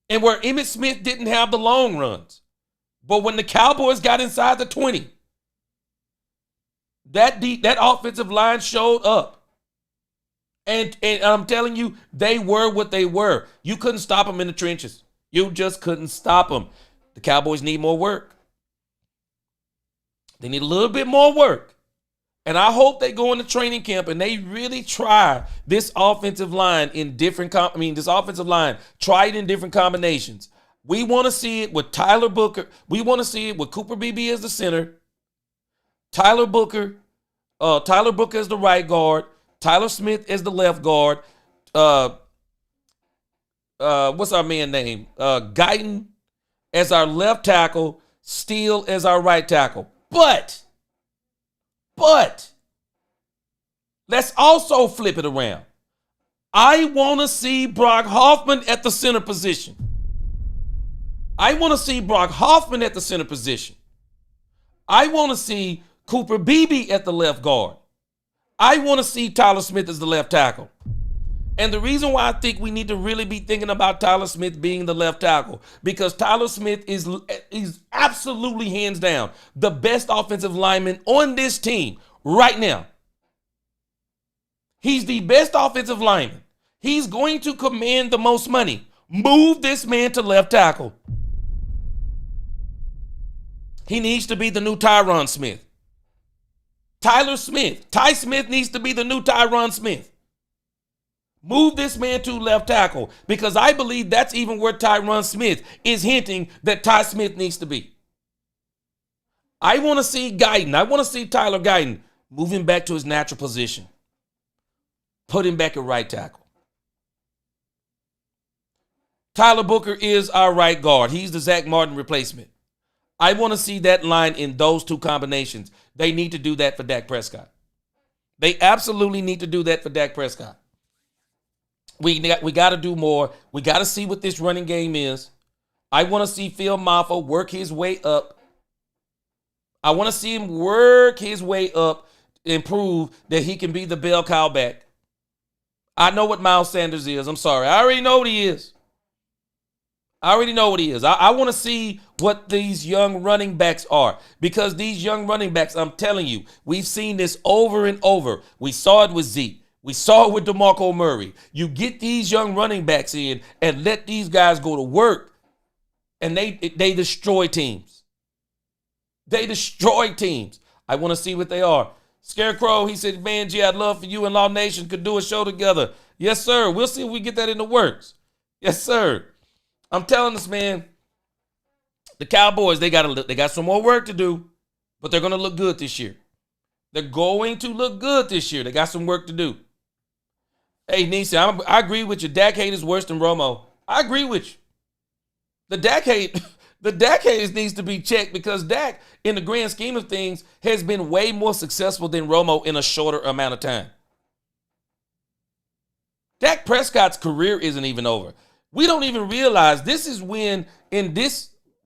And where Emmitt Smith didn't have the long runs. But when the Cowboys got inside the 20, that offensive line showed up. And I'm telling you, they were what they were. You couldn't stop them in the trenches. You just couldn't stop them. The Cowboys need more work. They need a little bit more work. And I hope they go into training camp and they really try this offensive line in different, this offensive line, try it in different combinations. We want to see it with Tyler Booker. We want to see it with Cooper Beebe as the center. Tyler Booker as the right guard. Tyler Smith as the left guard. What's our man name? Guyton as our left tackle. Steele as our right tackle. But let's also flip it around. I want to see Brock Hoffman at the center position. I want to see Brock Hoffman at the center position. I want to see Cooper Beebe at the left guard. I want to see Tyler Smith as the left tackle. And the reason why I think we need to really be thinking about Tyler Smith being the left tackle, because Tyler Smith is absolutely hands down the best offensive lineman on this team right now. He's the best offensive lineman. He's going to command the most money. Move this man to left tackle. He needs to be the new Tyron Smith. Ty Smith needs to be the new Tyron Smith. Move this man to left tackle, because I believe that's even where Tyron Smith is hinting that Ty Smith needs to be. I want to see Guyton. I want to see Tyler Guyton move him back to his natural position. Put him back at right tackle. Tyler Booker is our right guard. He's the Zach Martin replacement. I want to see that line in those two combinations. They need to do that for Dak Prescott. They absolutely need to do that for Dak Prescott. We got to do more. We got to see what this running game is. I want to see Phil Maffa work his way up. I want to see him work his way up and prove that he can be the bell cow back. I know what Miles Sanders is. I'm sorry. I already know what he is. I want to see what these young running backs are, because these young running backs, I'm telling you, we've seen this over and over. We saw it with Zeke. We saw it with DeMarco Murray. You get these young running backs in and let these guys go to work, and they destroy teams. They destroy teams. I want to see what they are. Scarecrow, he said, man, G, I'd love for you and Law Nation could do a show together. Yes, sir. We'll see if we get that in the works. Yes, sir. I'm telling this, man, the Cowboys, they got some more work to do, but they're going to look good this year. They're going to look good this year. They got some work to do. Hey, Nisa, I agree with you. Dak hate is worse than Romo. I agree with you. The Dak hate needs to be checked, because Dak, in the grand scheme of things, has been way more successful than Romo in a shorter amount of time. Dak Prescott's career isn't even over. We don't even realize this is when,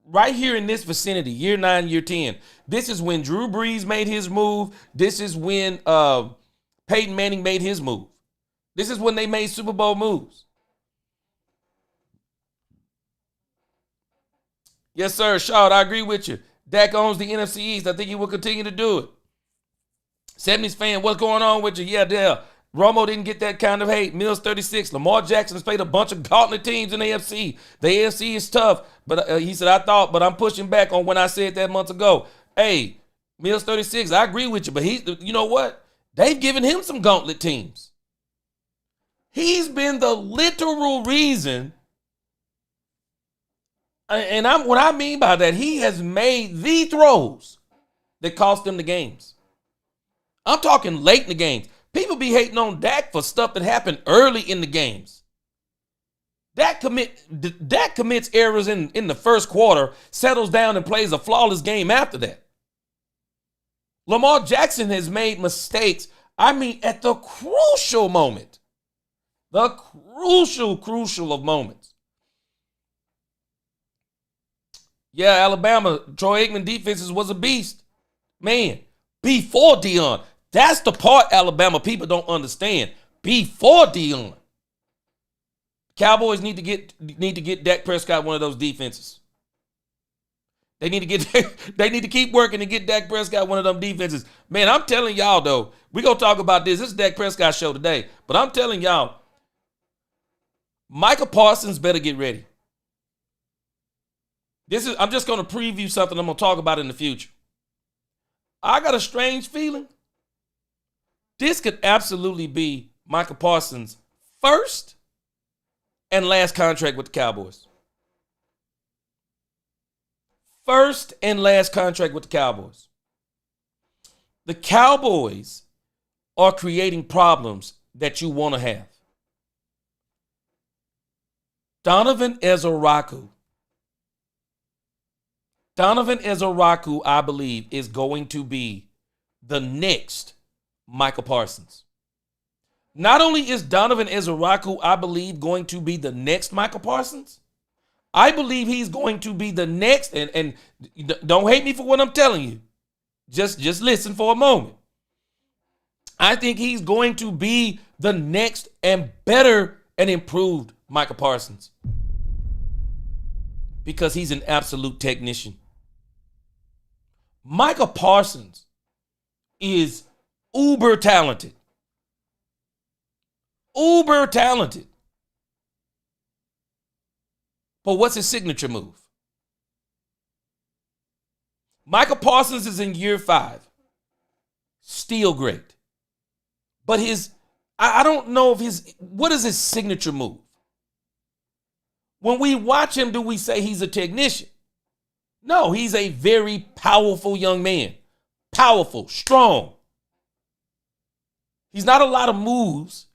right here in this vicinity, year 9, year 10, this is when Drew Brees made his move. This is when Peyton Manning made his move. This is when they made Super Bowl moves. Yes, sir. Shaw, I agree with you. Dak owns the NFC East. I think he will continue to do it. 70s fan, what's going on with you? Yeah, there. Romo didn't get that kind of hate. Mills 36. Lamar Jackson has played a bunch of gauntlet teams in the AFC. The AFC is tough. But he said, but I'm pushing back on when I said that months ago. Hey, Mills 36, I agree with you. But you know what? They've given him some gauntlet teams. He's been the literal reason. And what I mean by that, he has made the throws that cost them the games. I'm talking late in the games. People be hating on Dak for stuff that happened early in the games. Dak commits errors in the first quarter, settles down and plays a flawless game after that. Lamar Jackson has made mistakes, at the crucial moment. The crucial of moments. Yeah, Alabama, Troy Aikman defenses was a beast. Man, before Deion. That's the part Alabama people don't understand. Before Deion. Cowboys need to get Dak Prescott one of those defenses. They need to keep working and get Dak Prescott one of them defenses. Man, I'm telling y'all though, we're going to talk about this. This is Dak Prescott show today. But I'm telling y'all, Micah Parsons better get ready. I'm just going to preview something I'm going to talk about in the future. I got a strange feeling. This could absolutely be Micah Parsons' first and last contract with the Cowboys. First and last contract with the Cowboys. The Cowboys are creating problems that you want to have. Donovan Ezeraku, I believe, is going to be the next Micah Parsons. Not only is Donovan Ezeraku, I believe, going to be the next Micah Parsons, I believe he's going to be the next, and don't hate me for what I'm telling you. Just listen for a moment. I think he's going to be the next and better and improved Micah Parsons, because he's an absolute technician. Micah Parsons is uber talented. Uber talented. But what's his signature move? Micah Parsons is in year 5. Still great. But I don't know if what is his signature move? When we watch him, do we say he's a technician? No, he's a very powerful young man. Powerful, strong. He's not a lot of moves.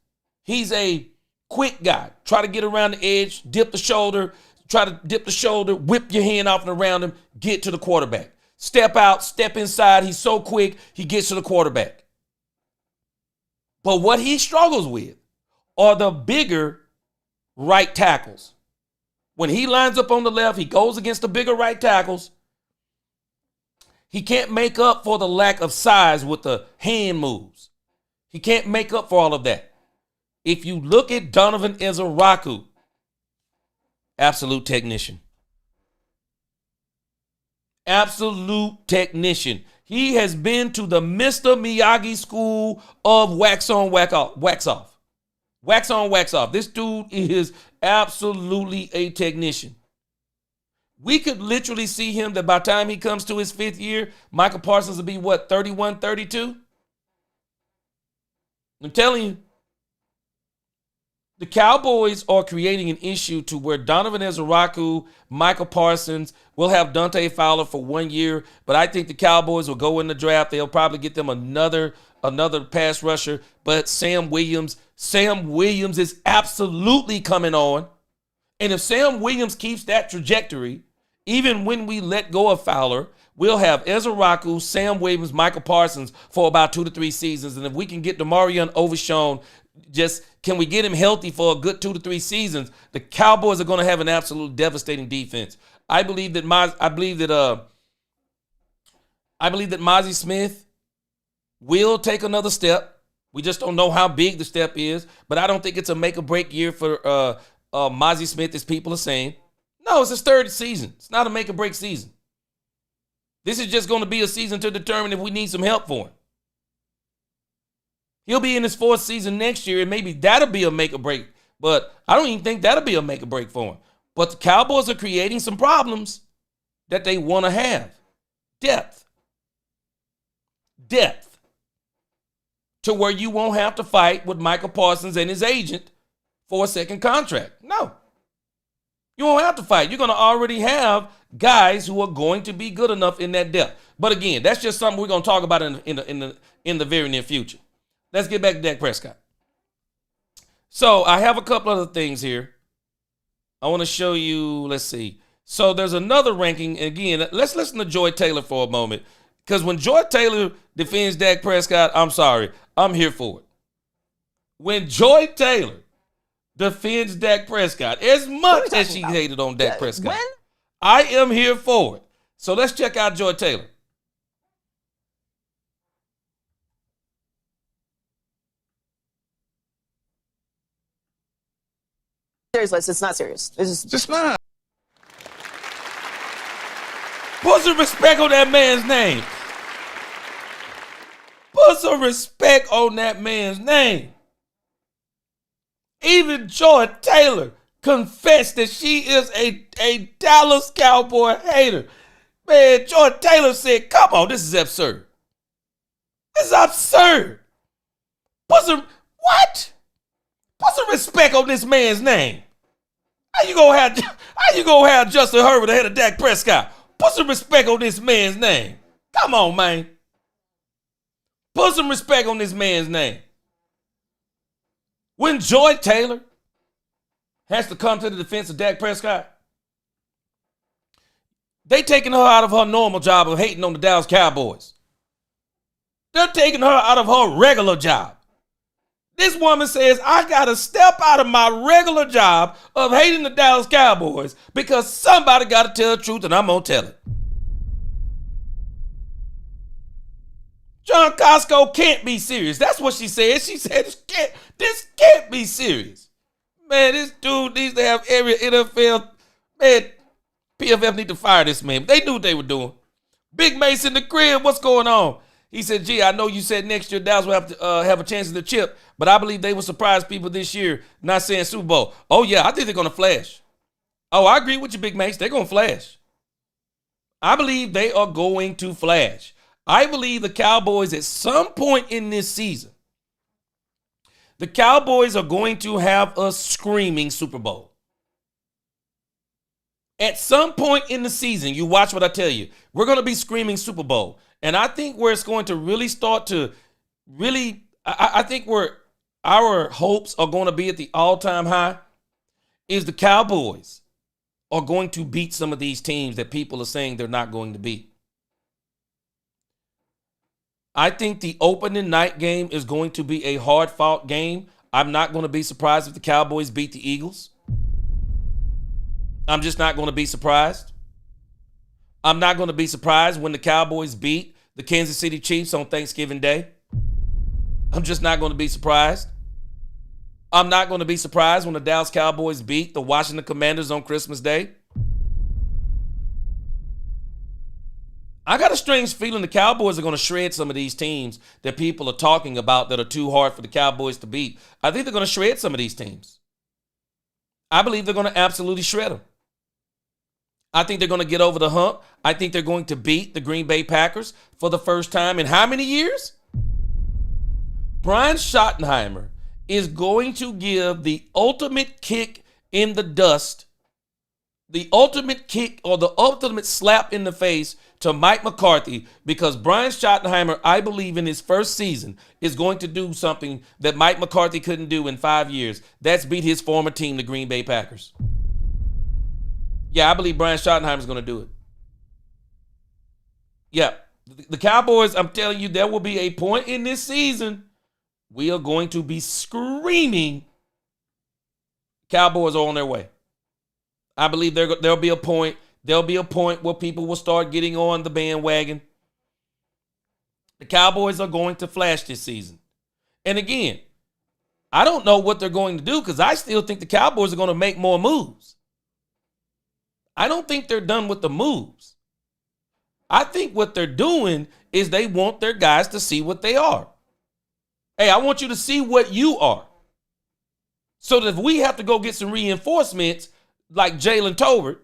He's a quick guy. Try to get around the edge, dip the shoulder, whip your hand off and around him, get to the quarterback. Step out, step inside. He's so quick, he gets to the quarterback. But what he struggles with are the bigger right tackles. When he lines up on the left, he goes against the bigger right tackles. He can't make up for the lack of size with the hand moves. He can't make up for all of that. If you look at Donovan Ezeraku, absolute technician. Absolute technician. He has been to the Mr. Miyagi school of wax on, wax off. Wax on, wax off. This dude is absolutely a technician. We could literally see him that by the time he comes to his 5th year, Michael Parsons will be what, 31, 32? I'm telling you, the Cowboys are creating an issue to where Donovan Ezeraku, Michael Parsons will have Dante Fowler for 1 year, but I think the Cowboys will go in the draft. They'll probably get them another pass rusher, but Sam Williams is absolutely coming on. And if Sam Williams keeps that trajectory, even when we let go of Fowler, we'll have Ezeraku, Sam Williams, Michael Parsons for about 2 to 3 seasons. And if we can get DeMarion Overshown, can we get him healthy for a good 2 to 3 seasons? The Cowboys are going to have an absolute devastating defense. I believe that Mozzie Smith will take another step. We just don't know how big the step is, but I don't think it's a make or break year for Mozzie Smith, as people are saying. No, it's his 3rd season. It's not a make or break season. This is just going to be a season to determine if we need some help for him. He'll be in his 4th season next year, and maybe that'll be a make or break. But I don't even think that'll be a make or break for him. But the Cowboys are creating some problems that they want to have. Depth. To where you won't have to fight with Michael Parsons and his agent for a second contract. No. You won't have to fight. You're going to already have guys who are going to be good enough in that depth. But again, that's just something we're going to talk about in the very near future. Let's get back to Dak Prescott. So I have a couple other things here. I want to show you, let's see. So there's another ranking. Again, let's listen to Joy Taylor for a moment. Because when Joy Taylor defends Dak Prescott, I'm sorry, I'm here for it. When Joy Taylor defends Dak Prescott, as much as she hated on Dak Prescott, I am here for it. So let's check out Joy Taylor. Serious, it's not serious. It's just not. Put some respect on that man's name. Put some respect on that man's name. Even Joy Taylor confessed that she is a Dallas Cowboy hater. Man, Joy Taylor said, come on, this is absurd. This is absurd. Put some respect on this man's name. How you gonna have Justin Herbert ahead of Dak Prescott? Put some respect on this man's name. Come on, man. Put some respect on this man's name. When Joy Taylor has to come to the defense of Dak Prescott, they taking her out of her normal job of hating on the Dallas Cowboys. They're taking her out of her regular job. This woman says, I got to step out of my regular job of hating the Dallas Cowboys because somebody got to tell the truth and I'm going to tell it. John Costco can't be serious. That's what she said. She said, this can't be serious. Man, this dude needs to have every NFL. Man, PFF need to fire this man. They knew what they were doing. Big Mace in the crib, what's going on? He said, gee, I know you said next year Dallas will have to have a chance at the chip, but I believe they will surprise people this year, not saying Super Bowl. Oh, yeah, I think they're going to flash. Oh, I agree with you, Big Mace. They're going to flash. I believe they are going to flash. I believe the Cowboys at some point in this season, the Cowboys are going to have a screaming Super Bowl. At some point in the season, you watch what I tell you, we're going to be screaming Super Bowl. And I think where it's going to really start to I think where our hopes are going to be at the all-time high is the Cowboys are going to beat some of these teams that people are saying they're not going to beat. I think the opening night game is going to be a hard-fought game. I'm not going to be surprised if the Cowboys beat the Eagles. I'm just not going to be surprised. I'm not going to be surprised when the Cowboys beat the Kansas City Chiefs on Thanksgiving Day. I'm just not going to be surprised. I'm not going to be surprised when the Dallas Cowboys beat the Washington Commanders on Christmas Day. I got a strange feeling the Cowboys are going to shred some of these teams that people are talking about that are too hard for the Cowboys to beat. I think they're going to shred some of these teams. I believe they're going to absolutely shred them. I think they're going to get over the hump. I think they're going to beat the Green Bay Packers for the first time in how many years? Brian Schottenheimer is going to give the ultimate kick in the dust, the ultimate kick or the ultimate slap in the face to Mike McCarthy, because Brian Schottenheimer, I believe in his first season, is going to do something that Mike McCarthy couldn't do in 5 years. That's beat his former team, the Green Bay Packers. Yeah, I believe Brian Schottenheimer is going to do it. Yeah, the Cowboys, I'm telling you, there will be a point in this season we are going to be screaming Cowboys are on their way. I believe there'll be a point. There'll be a point where people will start getting on the bandwagon. The Cowboys are going to flash this season. And again, I don't know what they're going to do because I still think the Cowboys are going to make more moves. I don't think they're done with the moves. I think what they're doing is they want their guys to see what they are. Hey, I want you to see what you are. So that if we have to go get some reinforcements like Jalen Tolbert,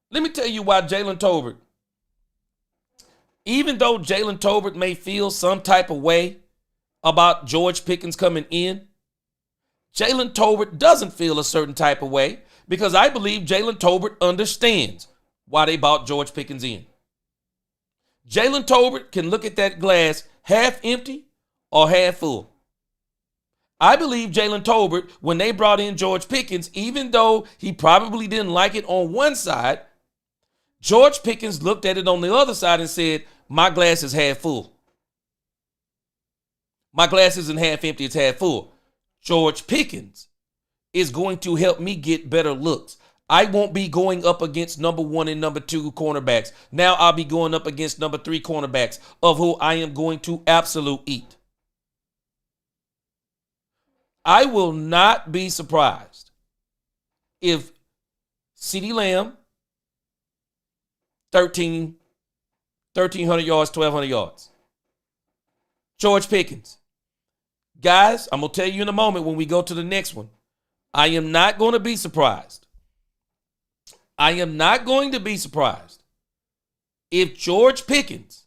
let me tell you why Jalen Tolbert, even though Jalen Tolbert may feel some type of way about George Pickens coming in, Jalen Tolbert doesn't feel a certain type of way because I believe Jalen Tolbert understands why they bought George Pickens in. Jalen Tolbert can look at that glass half empty or half full. I believe Jalen Tolbert, when they brought in George Pickens, even though he probably didn't like it on one side, George Pickens looked at it on the other side and said, my glass is half full. My glass isn't half empty, it's half full. George Pickens is going to help me get better looks. I won't be going up against number 1 and number 2 cornerbacks. Now I'll be going up against number 3 cornerbacks, of who I am going to absolute eat. I will not be surprised if CeeDee Lamb, 1,300 yards, 1,200 yards. George Pickens. Guys, I'm going to tell you in a moment when we go to the next one. I am not going to be surprised. I am not going to be surprised if George Pickens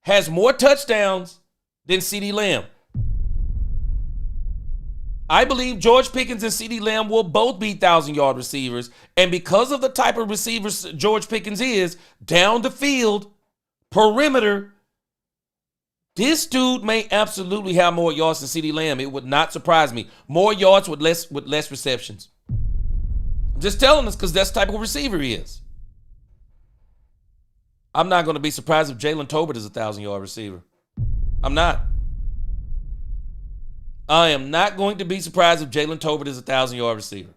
has more touchdowns than CeeDee Lamb. I believe George Pickens and CeeDee Lamb will both be 1,000-yard receivers. And because of the type of receivers George Pickens is, down the field, perimeter, this dude may absolutely have more yards than CeeDee Lamb. It would not surprise me. More yards with less receptions. I'm just telling us because that's the type of receiver he is. I'm not going to be surprised if Jalen Tolbert is a 1,000-yard receiver. I'm not. I am not going to be surprised if Jalen Tolbert is a 1,000-yard receiver.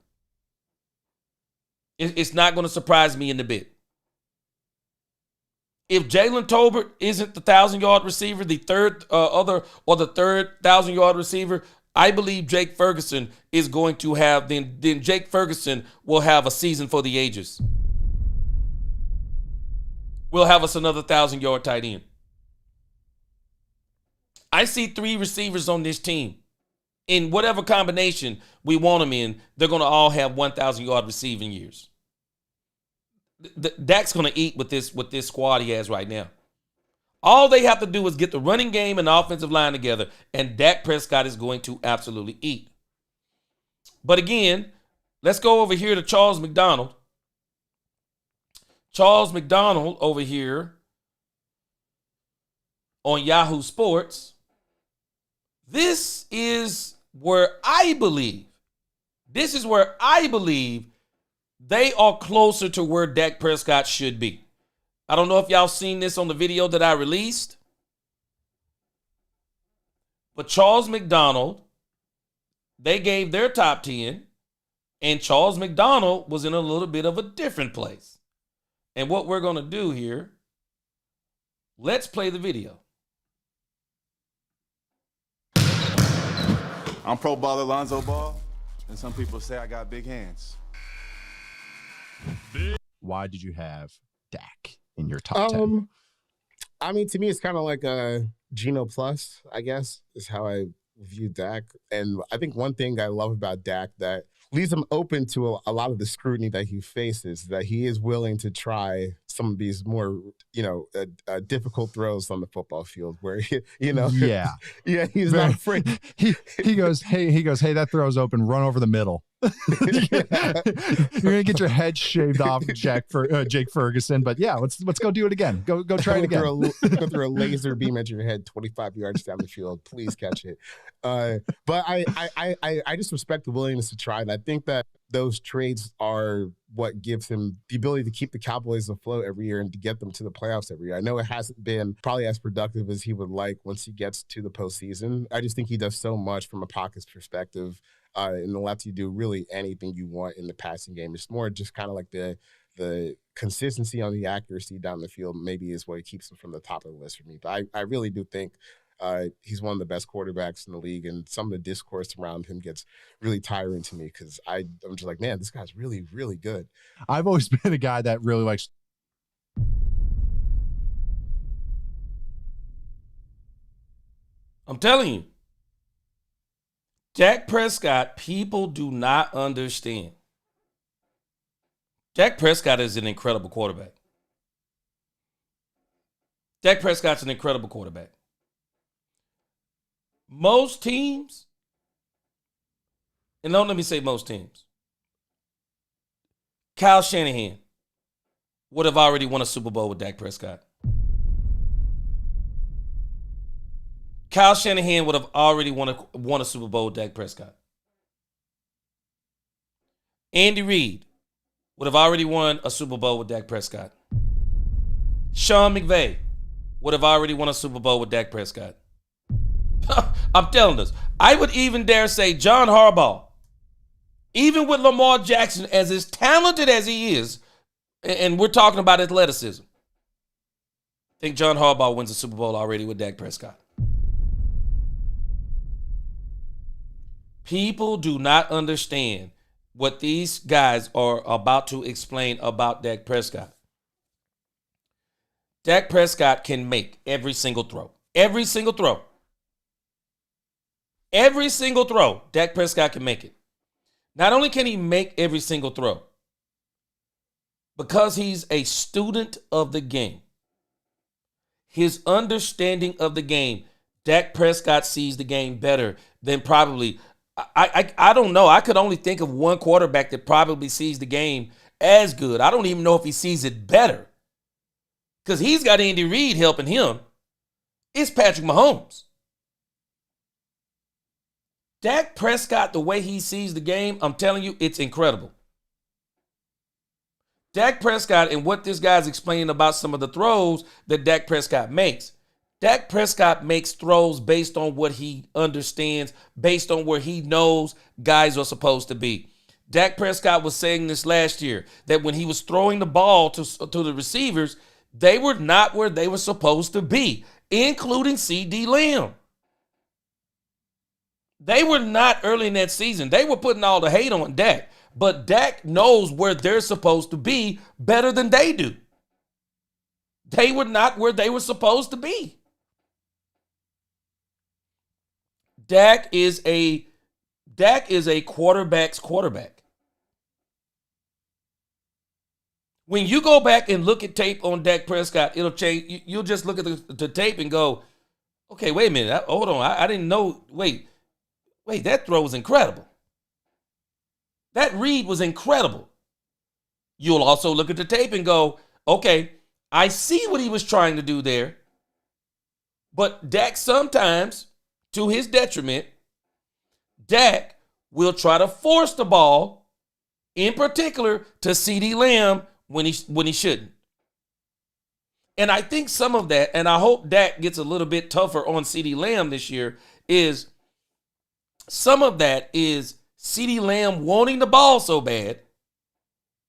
It's not going to surprise me in a bit. If Jalen Tolbert isn't the 1,000-yard receiver, the third 1,000-yard receiver, I believe Jake Ferguson is going to have, then Jake Ferguson will have a season for the ages. We'll have us another 1,000-yard tight end. I see 3 receivers on this team. In whatever combination we want them in, they're going to all have 1,000-yard receiving years. Dak's going to eat with this squad he has right now. All they have to do is get the running game and the offensive line together, and Dak Prescott is going to absolutely eat. But again, let's go over here to Charles McDonald. Charles McDonald over here on Yahoo Sports. This is where I believe they are closer to where Dak Prescott should be. I don't know if y'all seen this on the video that I released, but Charles McDonald, they gave their top 10 And Charles McDonald was in a little bit of a different place. And what we're going to do here, let's play the video. I'm pro baller Lonzo Ball, and some people say I got big hands. Why did you have Dak in your top 10? I mean, to me, it's kind of like a Geno Plus, I guess, is how I view Dak. And I think one thing I love about Dak that leaves him open to a lot of the scrutiny that he faces, that he is willing to try some of these more, difficult throws on the football field where, Yeah. yeah, he's not afraid. He goes, hey, that throw's open, run over the middle. You're gonna get your head shaved off, Jake Ferguson. But yeah, let's go do it again. Go try it again. Go through a laser beam at your head, 25 yards down the field. Please catch it. But I just respect the willingness to try, and I think that those trades are what gives him the ability to keep the Cowboys afloat every year and to get them to the playoffs every year. I know it hasn't been probably as productive as he would like once he gets to the postseason. I just think he does so much from a pockets perspective. And it lets you do really anything you want in the passing game. It's more just kind of like the consistency on the accuracy down the field maybe is what keeps him from the top of the list for me. But I really do think he's one of the best quarterbacks in the league, and some of the discourse around him gets really tiring to me because I'm just like, man, this guy's really, really good. I've always been a guy that really likes. I'm telling you, Dak Prescott, people do not understand. Dak Prescott is an incredible quarterback. Dak Prescott's an incredible quarterback. Most teams, and don't let me say most teams, Kyle Shanahan would have already won a Super Bowl with Dak Prescott. Kyle Shanahan would have already won a Super Bowl with Dak Prescott. Andy Reid would have already won a Super Bowl with Dak Prescott. Sean McVay would have already won a Super Bowl with Dak Prescott. I'm telling us. I would even dare say John Harbaugh, even with Lamar Jackson as talented as he is, and we're talking about athleticism, I think John Harbaugh wins a Super Bowl already with Dak Prescott. People do not understand what these guys are about to explain about Dak Prescott. Dak Prescott can make every single throw. Every single throw. Every single throw, Dak Prescott can make it. Not only can he make every single throw, because he's a student of the game, his understanding of the game, Dak Prescott sees the game better than probably, I don't know. I could only think of one quarterback that probably sees the game as good. I don't even know if he sees it better, because he's got Andy Reid helping him. It's Patrick Mahomes. Dak Prescott, the way he sees the game, I'm telling you, it's incredible. Dak Prescott and what this guy's explaining about some of the throws that Dak Prescott makes. Dak Prescott makes throws based on what he understands, based on where he knows guys are supposed to be. Dak Prescott was saying this last year, that when he was throwing the ball to the receivers, they were not where they were supposed to be, including C.D. Lamb. They were not early in that season. They were putting all the hate on Dak. But Dak knows where they're supposed to be better than they do. They were not where they were supposed to be. Dak is a quarterback's quarterback. When you go back and look at tape on Dak Prescott, it'll change. You'll just look at the tape and go, okay, wait a minute. Hold on. I didn't know. Wait, that throw was incredible. That read was incredible. You'll also look at the tape and go, okay, I see what he was trying to do there. But Dak sometimes, to his detriment, Dak will try to force the ball, in particular to C.D. Lamb when he shouldn't. And I think some of that, and I hope Dak gets a little bit tougher on C.D. Lamb this year, is some of that is CeeDee Lamb wanting the ball so bad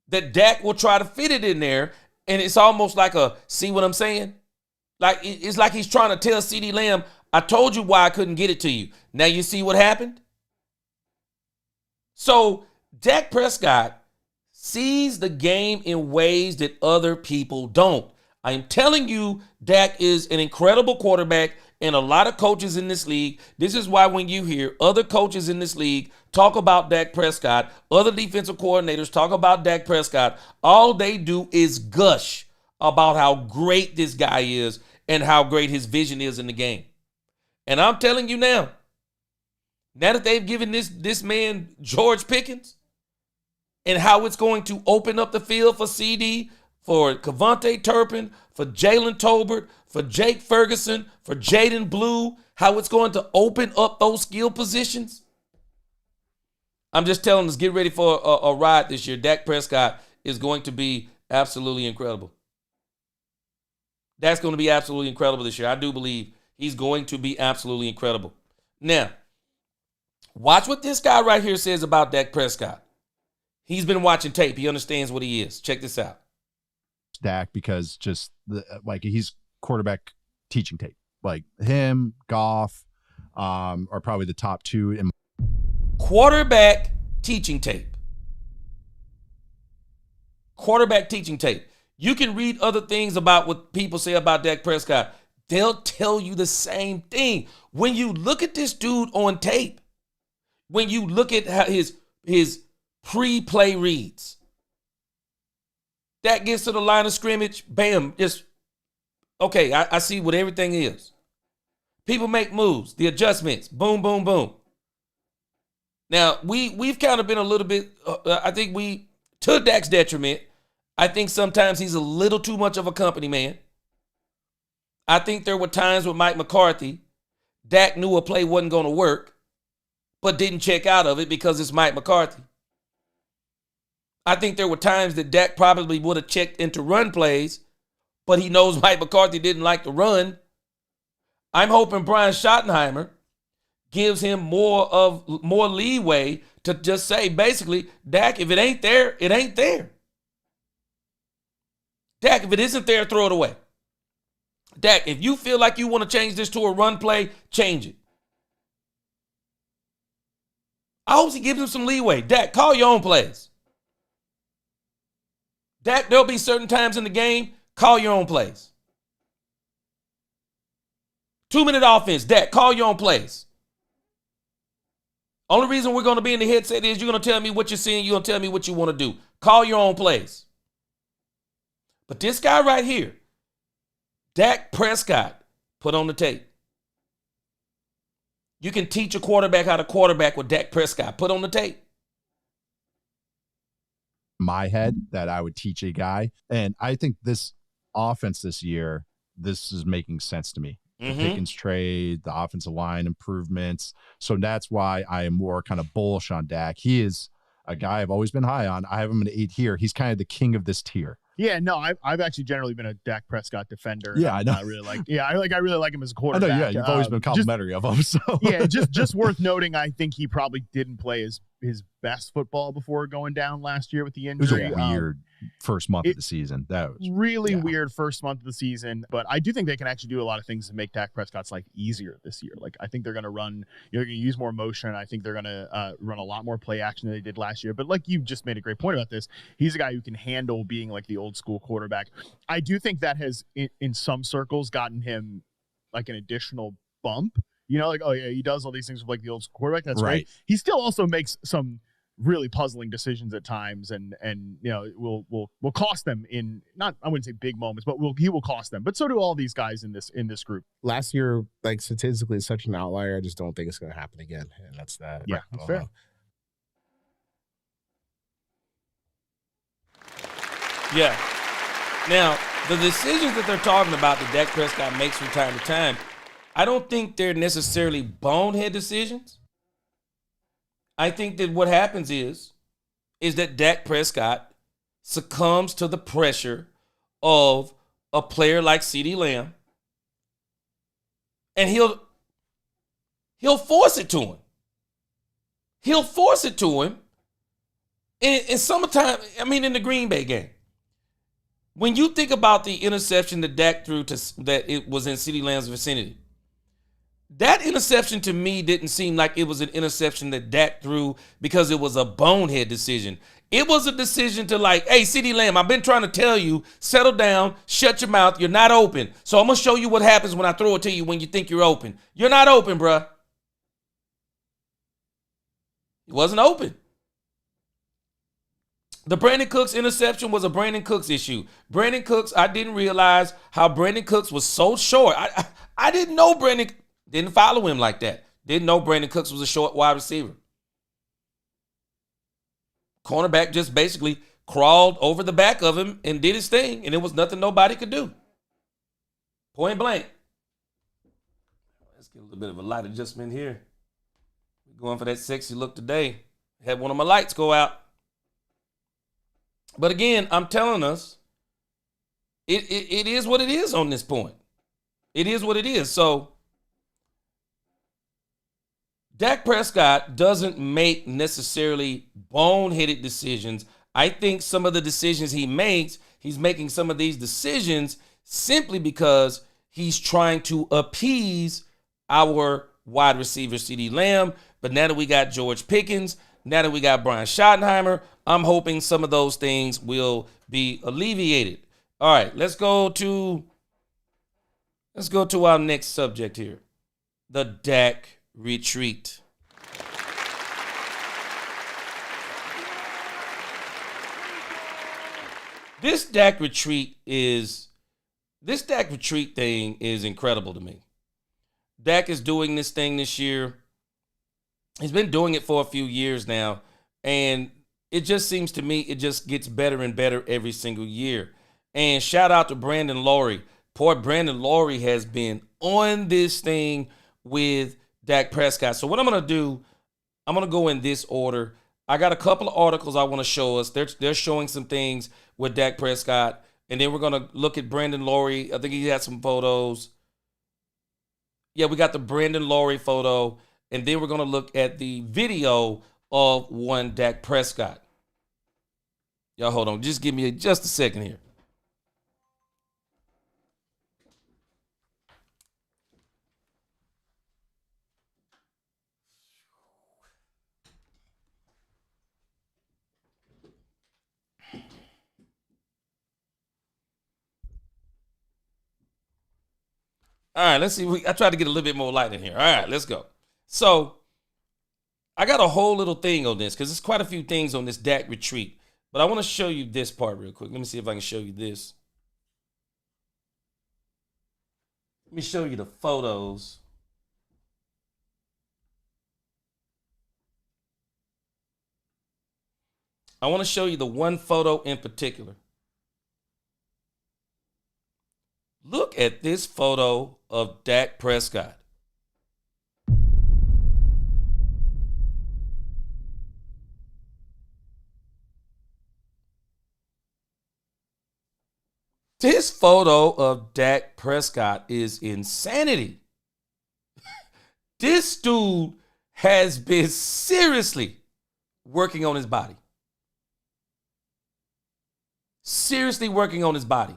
that Dak will try to fit it in there. And it's almost like see what I'm saying? Like, it's like he's trying to tell CeeDee Lamb, I told you why I couldn't get it to you. Now you see what happened? So Dak Prescott sees the game in ways that other people don't. I am telling you, Dak is an incredible quarterback, and a lot of coaches in this league. This is why when you hear other coaches in this league talk about Dak Prescott, other defensive coordinators talk about Dak Prescott, all they do is gush about how great this guy is and how great his vision is in the game. And I'm telling you now that they've given this man George Pickens and how it's going to open up the field for CD, for Kevontae Turpin, for Jalen Tolbert, for Jake Ferguson, for Jaden Blue, how it's going to open up those skill positions. I'm just telling us, get ready for a ride this year. Dak Prescott is going to be absolutely incredible. That's going to be absolutely incredible this year. I do believe he's going to be absolutely incredible. Now, watch what this guy right here says about Dak Prescott. He's been watching tape. He understands what he is. Check this out. Dak, because just like he's quarterback teaching tape. Like him, Goff, are probably the top two in quarterback teaching tape. Quarterback teaching tape. You can read other things about what people say about Dak Prescott. They'll tell you the same thing. When you look at this dude on tape, when you look at how his pre-play reads, Dak gets to the line of scrimmage, bam, just, okay, I see what everything is. People make moves, the adjustments, boom, boom, boom. Now, we've kind of been a little bit, I think to Dak's detriment, I think sometimes he's a little too much of a company man. I think there were times with Mike McCarthy, Dak knew a play wasn't going to work, but didn't check out of it because it's Mike McCarthy. I think there were times that Dak probably would have checked into run plays, but he knows Mike McCarthy didn't like to run. I'm hoping Brian Schottenheimer gives him more leeway to just say, basically, Dak, if it ain't there, it ain't there. Dak, if it isn't there, throw it away. Dak, if you feel like you want to change this to a run play, change it. I hope he gives him some leeway. Dak, call your own plays. Dak, there'll be certain times in the game, call your own plays. 2-minute offense, Dak, call your own plays. Only reason we're going to be in the headset is you're going to tell me what you're seeing, you're going to tell me what you want to do. Call your own plays. But this guy right here, Dak Prescott, put on the tape. You can teach a quarterback how to quarterback with Dak Prescott. Put on the tape. My head that I would teach a guy. And I think this offense this year, this is making sense to me. The Pickens trade, the offensive line improvements. So that's why I am more kind of bullish on Dak. He is a guy I've always been high on. I have him an 8 here. He's kind of the king of this tier. Yeah, no, I've actually generally been a Dak Prescott defender. Yeah, I know. I really like. Yeah, I really like him as a quarterback. I know, yeah, you've always been complimentary of him. So yeah, just worth noting. I think he probably didn't play his best football before going down last year with the injury. It was a weird first month of the season. That was really weird first month of the season. But I do think they can actually do a lot of things to make Dak Prescott's life easier this year. Like I think they're going to run. You're going to use more motion. I think they're going to run a lot more play action than they did last year. But like you just made a great point about this, he's a guy who can handle being like the old school quarterback. I do think that has in some circles gotten him like an additional bump. You know, like, oh yeah, he does all these things with like the old school quarterback. That's right. He still also makes some really puzzling decisions at times, and you know, will cost them in not, I wouldn't say big moments, but he will cost them. But so do all these guys in this group. Last year, like statistically, is such an outlier. I just don't think it's going to happen again, and that's that. Yeah, that's fair. Yeah. Now, the decisions that they're talking about that Dak Prescott makes from time to time, I don't think they're necessarily bonehead decisions. I think that what happens is that Dak Prescott succumbs to the pressure of a player like CeeDee Lamb, and he'll force it to him. he'll force it to him. In summertime, I mean, in the Green Bay game, when you think about the interception that Dak threw that it was in CeeDee Lamb's vicinity, that interception to me didn't seem like it was an interception that Dak threw because it was a bonehead decision. It was a decision to like, hey, CeeDee Lamb, I've been trying to tell you, settle down, shut your mouth. You're not open. So I'm going to show you what happens when I throw it to you when you think you're open. You're not open, bruh. He wasn't open. The Brandon Cooks interception was a Brandon Cooks issue. Brandon Cooks, I didn't realize how Brandon Cooks was so short. I didn't know didn't follow him like that. Didn't know Brandon Cooks was a short wide receiver. Cornerback just basically crawled over the back of him and did his thing, and it was nothing nobody could do. Point blank. Let's get a little bit of a light adjustment here. We're going for that sexy look today. Had one of my lights go out. But again, I'm telling us, it is what it is on this point. It is what it is. So Dak Prescott doesn't make necessarily boneheaded decisions. I think some of the decisions he makes, he's making some of these decisions simply because he's trying to appease our wide receiver CeeDee Lamb. But now that we got George Pickens, now that we got Brian Schottenheimer, I'm hoping some of those things will be alleviated. All right, let's go to our next subject here. The Dak retreat. This Dak retreat thing is incredible to me. Dak is doing this thing this year. He's been doing it for a few years now, and it just seems to me it just gets better and better every single year. And shout out to Brandon Laurie. Poor Brandon Laurie has been on this thing with Dak Prescott. So what I'm going to do, I'm going to go in this order. I got a couple of articles I want to show us. They're showing some things with Dak Prescott. And then we're going to look at Brandon Laurie. I think he had some photos. Yeah, we got the Brandon Laurie photo. And then we're going to look at the video of one Dak Prescott. Y'all hold on. Just give me just a second here. All right, let's see. I tried to get a little bit more light in here. All right, let's go. So I got a whole little thing on this because there's quite a few things on this Dak retreat. But I want to show you this part real quick. Let me see if I can show you this. Let me show you the photos. I want to show you the one photo in particular. Look at this photo of Dak Prescott. This photo of Dak Prescott is insanity. This dude has been seriously working on his body. Seriously working on his body.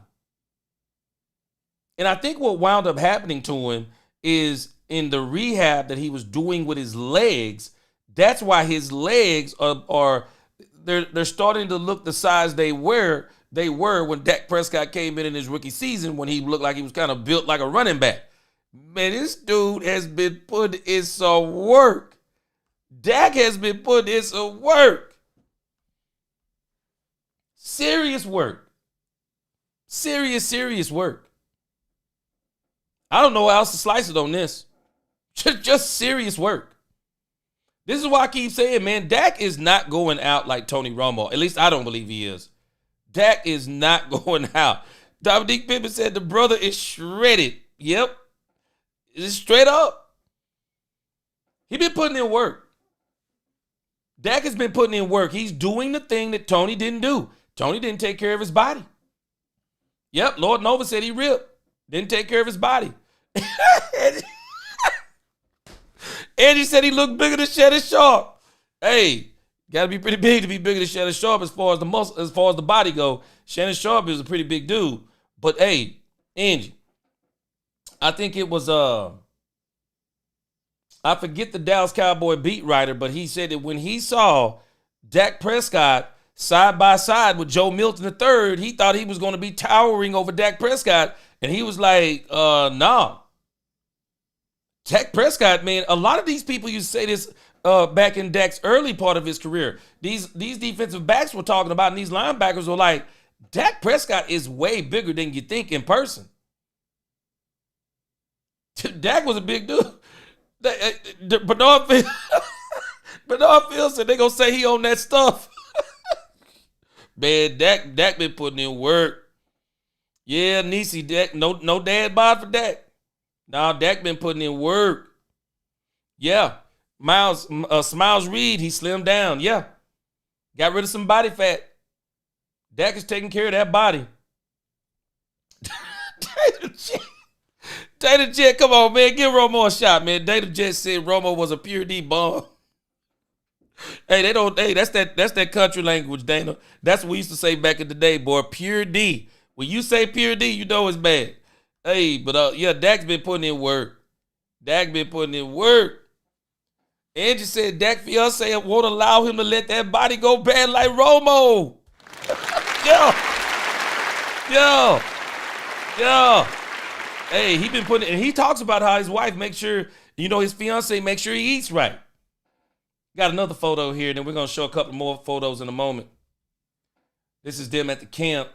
And I think what wound up happening to him is in the rehab that he was doing with his legs, that's why his legs are they're starting to look the size they were when Dak Prescott came in his rookie season when he looked like he was kind of built like a running back. Man, this dude has been putting in some work. Dak has been putting in some work. Serious work. Serious work. I don't know how else to slice it on this. Just serious work. This is why I keep saying, man, Dak is not going out like Tony Romo. At least I don't believe he is. Dak is not going out. Dominique Pippen said the brother is shredded. Yep. It's straight up. He been putting in work. Dak has been putting in work. He's doing the thing that Tony didn't do. Tony didn't take care of his body. Yep, Lord Nova said he ripped. Didn't take care of his body. And he said he looked bigger than Shannon Sharp. Hey, got to be pretty big to be bigger than Shannon Sharp as far as the muscle, as far as the body go. Shannon Sharp is a pretty big dude. But hey, Angie, I think it was I forget the Dallas Cowboy beat writer, but he said that when he saw Dak Prescott side by side with Joe Milton III, he thought he was going to be towering over Dak Prescott, and he was like, nah. Dak Prescott, man, a lot of these people used to say this back in Dak's early part of his career. These defensive backs were talking about, and these linebackers were like, Dak Prescott is way bigger than you think in person. Dak was a big dude. Bernard Fields said they gonna say he on that stuff. Man, Dak been putting in work. Yeah, Niecy, Dak, no dad bod for Dak. Now Dak been putting in work. Yeah, Smiles Reed, he slimmed down. Yeah, got rid of some body fat. Dak is taking care of that body. Data Jet, come on, man. Give Romo a shot, man. Data Jet said Romo was a pure D bomb. Hey, that's that country language, Dana. That's what we used to say back in the day, boy. Pure D. When you say pure D, you know it's bad. Hey, but yeah, Dak's been putting in work. Angie said Dak fiance won't allow him to let that body go bad like Romo. Yo. Hey, he been putting, and he talks about how his wife makes sure, his fiance makes sure he eats right. Got another photo here, and then we're going to show a couple more photos in a moment. This is them at the camp.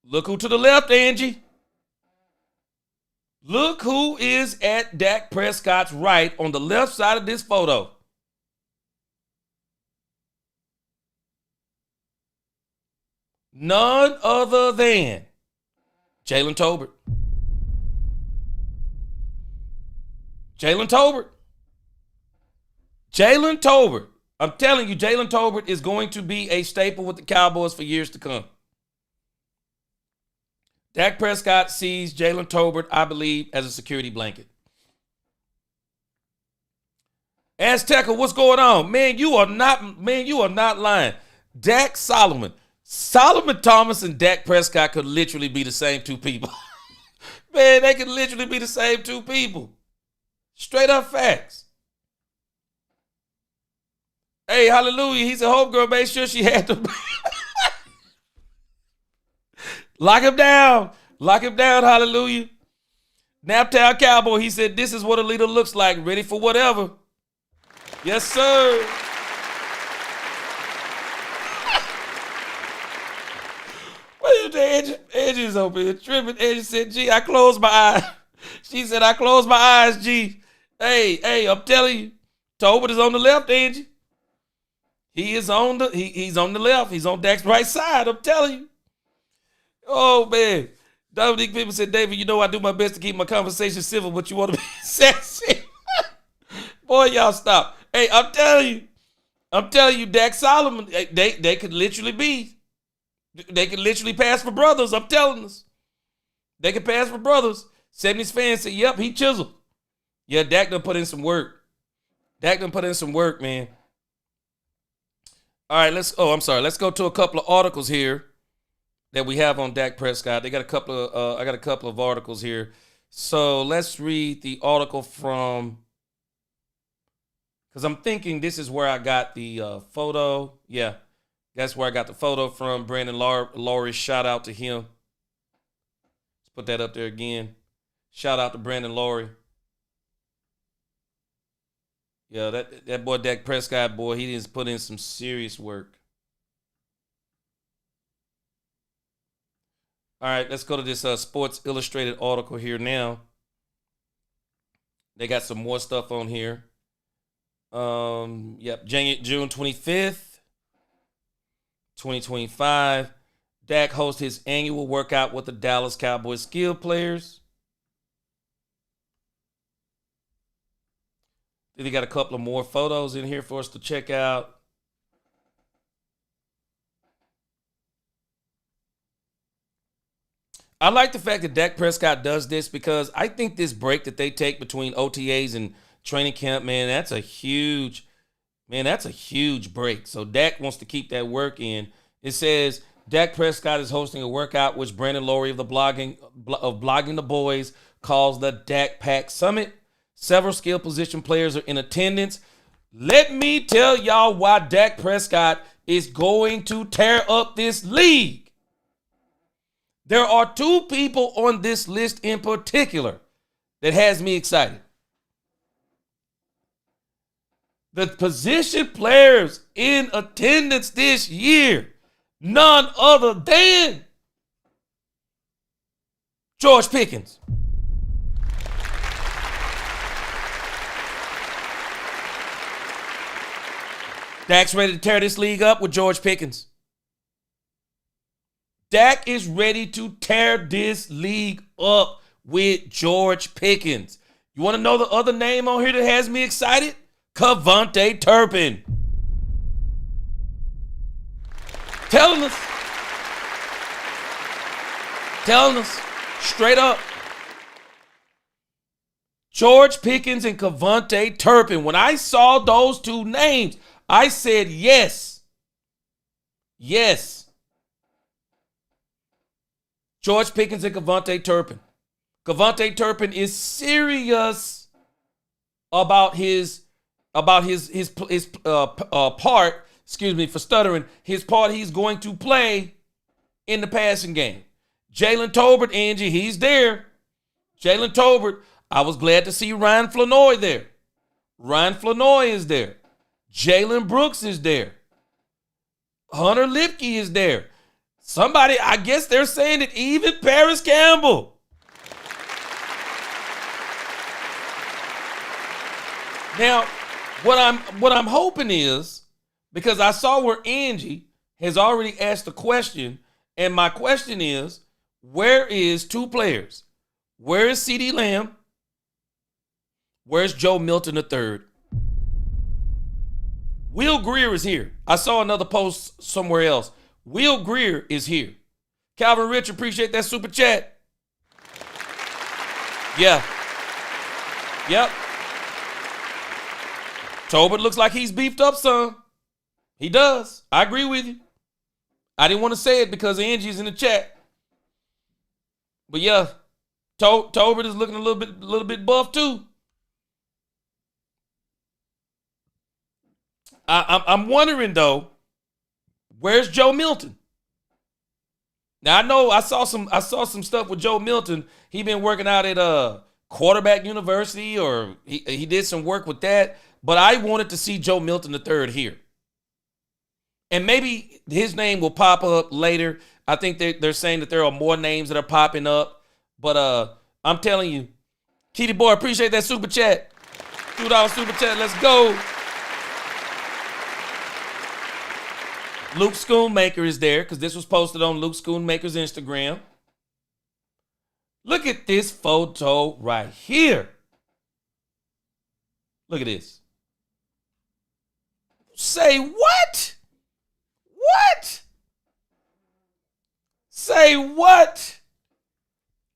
Look who to the left, Angie. Look who is at Dak Prescott's right on the left side of this photo. None other than Jalen Tolbert. I'm telling you, Jalen Tolbert is going to be a staple with the Cowboys for years to come. Dak Prescott sees Jalen Tolbert, I believe, as a security blanket. Azteca, what's going on? Man, you are not lying. Dak Solomon Thomas and Dak Prescott could literally be the same two people. Man, they could literally be the same two people. Straight up facts. Hey, hallelujah. He's a homegirl. Made sure she had to. Lock him down. Hallelujah. Naptown Cowboy, he said, this is what a leader looks like. Ready for whatever. Yes, sir. Angie's over here tripping. Angie said, G, I closed my eyes. She said, I closed my eyes, G. Hey, I'm telling you, Tolbert is on the left, Angie. He's on the left. He's on Dak's right side, I'm telling you. Oh, man. Dominique people said, David, I do my best to keep my conversation civil, but you want to be sexy. Boy, y'all stop. Hey, I'm telling you, Dak Solomon, they could literally be. They can literally pass for brothers. I'm telling us. They can pass for brothers. 70s fans say, yep, he chiseled. Yeah, Dak done put in some work. Man. All right, let's go to a couple of articles here that we have on Dak Prescott. I got a couple of articles here. So let's read the article from, because I'm thinking this is where I got the photo. Yeah. That's where I got the photo from. Brandon Laurie, shout out to him. Let's put that up there again. Shout out to Brandon Laurie. Yeah, that boy Dak Prescott, boy, he just put in some serious work. All right, let's go to this Sports Illustrated article here now. They got some more stuff on here. June 25th. 2025, Dak hosts his annual workout with the Dallas Cowboys skill players. Then he got a couple of more photos in here for us to check out. I like the fact that Dak Prescott does this because I think this break that they take between OTAs and training camp, man, that's a huge break. So Dak wants to keep that work in. It says Dak Prescott is hosting a workout which Brandon Laurie of Blogging the Boys calls the Dak Pack Summit. Several skill position players are in attendance. Let me tell y'all why Dak Prescott is going to tear up this league. There are two people on this list in particular that has me excited. The position players in attendance this year, none other than George Pickens. Dak's ready to tear this league up with George Pickens. Dak is ready to tear this league up with George Pickens. You want to know the other name on here that has me excited? Kevontae Turpin. Telling us straight up. George Pickens and Kevontae Turpin. When I saw those two names, I said yes. Yes. George Pickens and Kevontae Turpin. Kevontae Turpin is serious about his part, excuse me for stuttering, his part he's going to play in the passing game. Jalen Tolbert, Angie, he's there. Jalen Tolbert, I was glad to see Ryan Flanoy there. Ryan Flanoy is there. Jalen Brooks is there. Hunter Lipke is there. Somebody, I guess they're saying that even Paris Campbell. Now, what I'm hoping is, because I saw where Angie has already asked a question, and my question is, where is two players? Where is CeeDee Lamb? Where's Joe Milton III? Will Greer is here. I saw another post somewhere else. Will Greer is here. Calvin Rich, appreciate that super chat. Yeah. Yep. Tolbert looks like he's beefed up some. He does. I agree with you. I didn't want to say it because Angie's in the chat. But yeah, Tolbert is looking a little bit buff too. I'm wondering though, where's Joe Milton? Now I know I saw some stuff with Joe Milton. He been working out at Quarterback University, or he did some work with that. But I wanted to see Joe Milton III here. And maybe his name will pop up later. I think they're saying that there are more names that are popping up. But I'm telling you, Kitty Boy, appreciate that super chat. $2 super chat, let's go. Luke Schoonmaker is there because this was posted on Luke Schoonmaker's Instagram. Look at this photo right here. Look at this. Say what? What? Say what?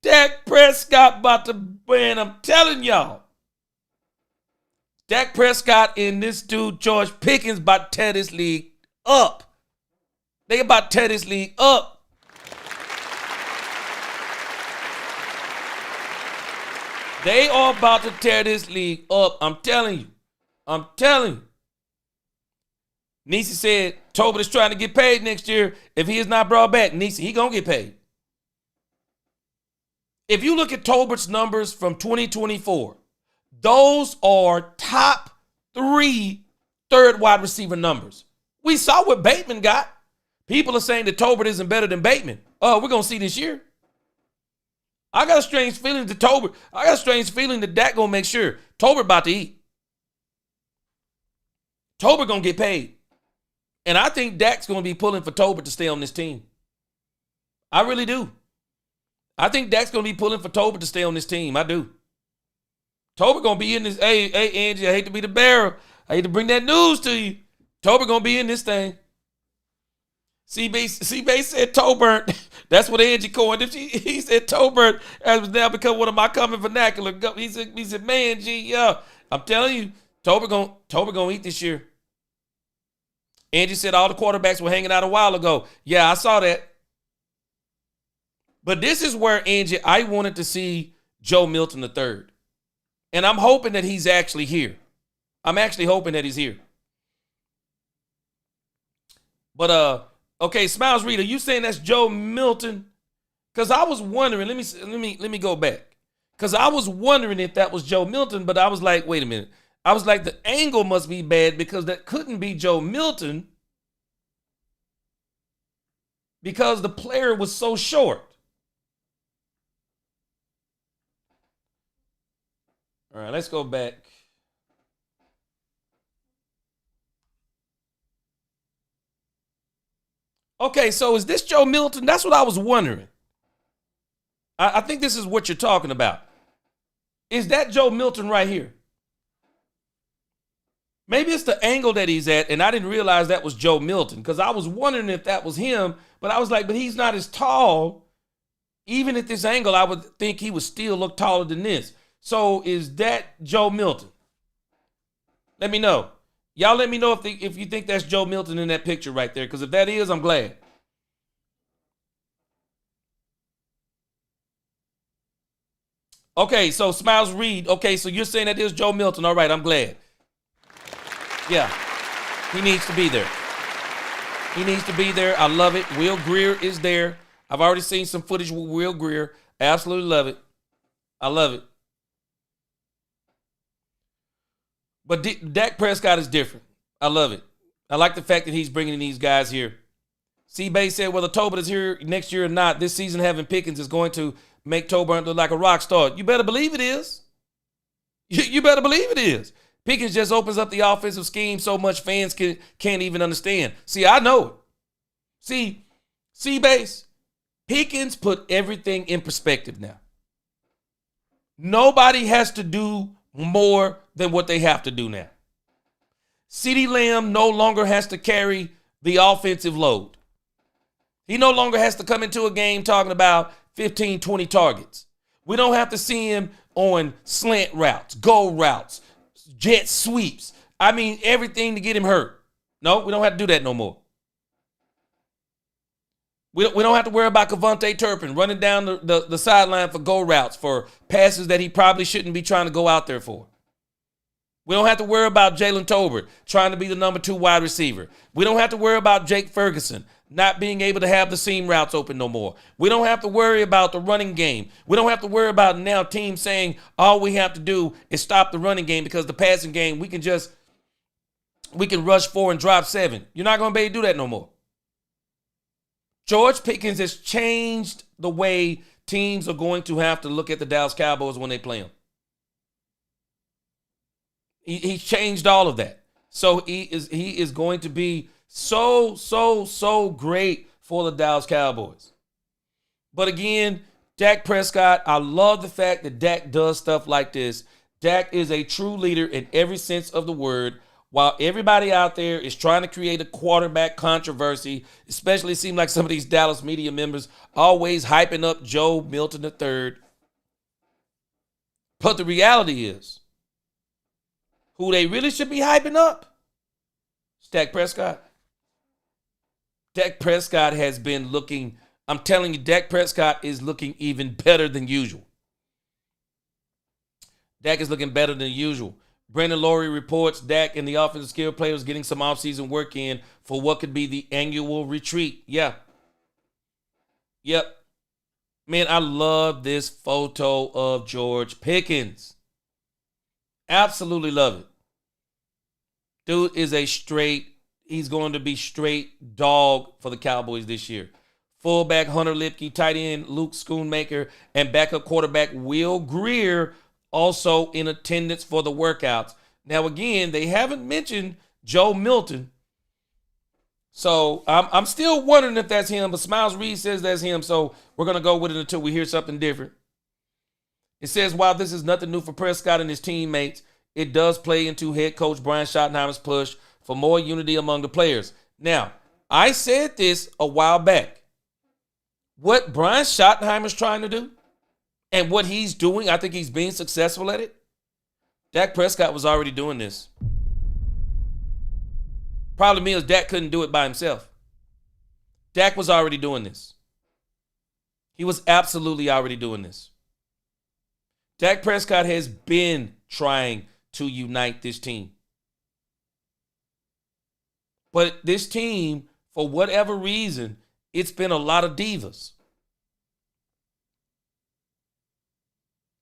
Dak Prescott about to, man, I'm telling y'all. Dak Prescott and this dude, George Pickens, about to tear this league up. They about to tear this league up. They are about to tear this league up. I'm telling you. I'm telling you. Nisi said Tolbert is trying to get paid next year. If he is not brought back, Nisi, he gonna get paid. If you look at Tolbert's numbers from 2024, those are top 3 third wide receiver numbers. We saw what Bateman got. People are saying that Tolbert isn't better than Bateman. Oh, we're gonna see this year. I got a strange feeling that Dak gonna make sure Tolbert about to eat. Tolbert gonna get paid. And I think Dak's gonna be pulling for Tolbert to stay on this team. I really do. I think Dak's gonna be pulling for Tolbert to stay on this team. I do. Tolbert gonna be in this. Hey, Angie, I hate to be the bearer. I hate to bring that news to you. Tolbert gonna be in this thing. C-Base said Tolbert. That's what Angie coined. He said Tolbert has now become one of my common vernacular. He said, man, G, yeah. I'm telling you, Tober gonna eat this year. Angie said all the quarterbacks were hanging out a while ago. Yeah, I saw that. But this is where, Angie, I wanted to see Joe Milton III. And I'm hoping that he's actually here. I'm actually hoping that he's here. But okay, Smiles Reed, are you saying that's Joe Milton? Because I was wondering, let me go back. Because I was wondering if that was Joe Milton, but I was like, wait a minute. I was like, the angle must be bad because that couldn't be Joe Milton because the player was so short. All right, let's go back. Okay, so is this Joe Milton? That's what I was wondering. I think this is what you're talking about. Is that Joe Milton right here? Maybe it's the angle that he's at, and I didn't realize that was Joe Milton because I was wondering if that was him, but I was like, but he's not as tall. Even at this angle, I would think he would still look taller than this. So is that Joe Milton? Let me know. Y'all let me know if you think that's Joe Milton in that picture right there, because if that is, I'm glad. Okay, so Smiles Reed. Okay, so you're saying that is Joe Milton. All right, I'm glad. Yeah, he needs to be there. He needs to be there. I love it. Will Greer is there. I've already seen some footage with Will Greer. I absolutely love it. I love it. But Dak Prescott is different. I love it. I like the fact that he's bringing these guys here. C-Bay said, whether Tolbert is here next year or not, this season having Pickens is going to make Tolbert look like a rock star. You better believe it is. You better believe it is. Pickens just opens up the offensive scheme so much fans can't even understand. See, I know it. See, C-Base, Pickens put everything in perspective now. Nobody has to do more than what they have to do now. CeeDee Lamb no longer has to carry the offensive load. He no longer has to come into a game talking about 15, 20 targets. We don't have to see him on slant routes, go routes, jet sweeps. I mean, everything to get him hurt. No, we don't have to do that no more. We don't have to worry about Kevontae Turpin running down the sideline for go routes, for passes that he probably shouldn't be trying to go out there for. We don't have to worry about Jalen Tolbert trying to be the number 2 wide receiver. We don't have to worry about Jake Ferguson not being able to have the seam routes open no more. We don't have to worry about the running game. We don't have to worry about now teams saying all we have to do is stop the running game because the passing game, we can rush 4 and drop 7. You're not going to be able to do that no more. George Pickens has changed the way teams are going to have to look at the Dallas Cowboys when they play them. He's changed all of that. So he is going to be so great for the Dallas Cowboys. But again, Dak Prescott, I love the fact that Dak does stuff like this. Dak is a true leader in every sense of the word. While everybody out there is trying to create a quarterback controversy, especially it seems like some of these Dallas media members always hyping up Joe Milton III. But the reality is, who they really should be hyping up is Dak Prescott. Dak Prescott has been looking, I'm telling you, Dak Prescott is looking even better than usual. Dak is looking better than usual. Brandon Laurie reports Dak and the offensive skill players getting some offseason work in for what could be the annual retreat. Yeah. Yep. Man, I love this photo of George Pickens. Absolutely love it. Dude is he's going to be straight dog for the Cowboys this year. Fullback Hunter Lipke, tight end Luke Schoonmaker, and backup quarterback Will Greer also in attendance for the workouts. Now, again, they haven't mentioned Joe Milton. So I'm still wondering if that's him, but Smiles Reed says that's him. So we're going to go with it until we hear something different. It says, while this is nothing new for Prescott and his teammates, it does play into head coach Brian Schottenheimer's push for more unity among the players. Now, I said this a while back. What Brian Schottenheimer's trying to do and what he's doing, I think he's being successful at it. Dak Prescott was already doing this. Problem is Dak couldn't do it by himself. Dak was already doing this. He was absolutely already doing this. Dak Prescott has been trying to unite this team. But this team, for whatever reason, it's been a lot of divas.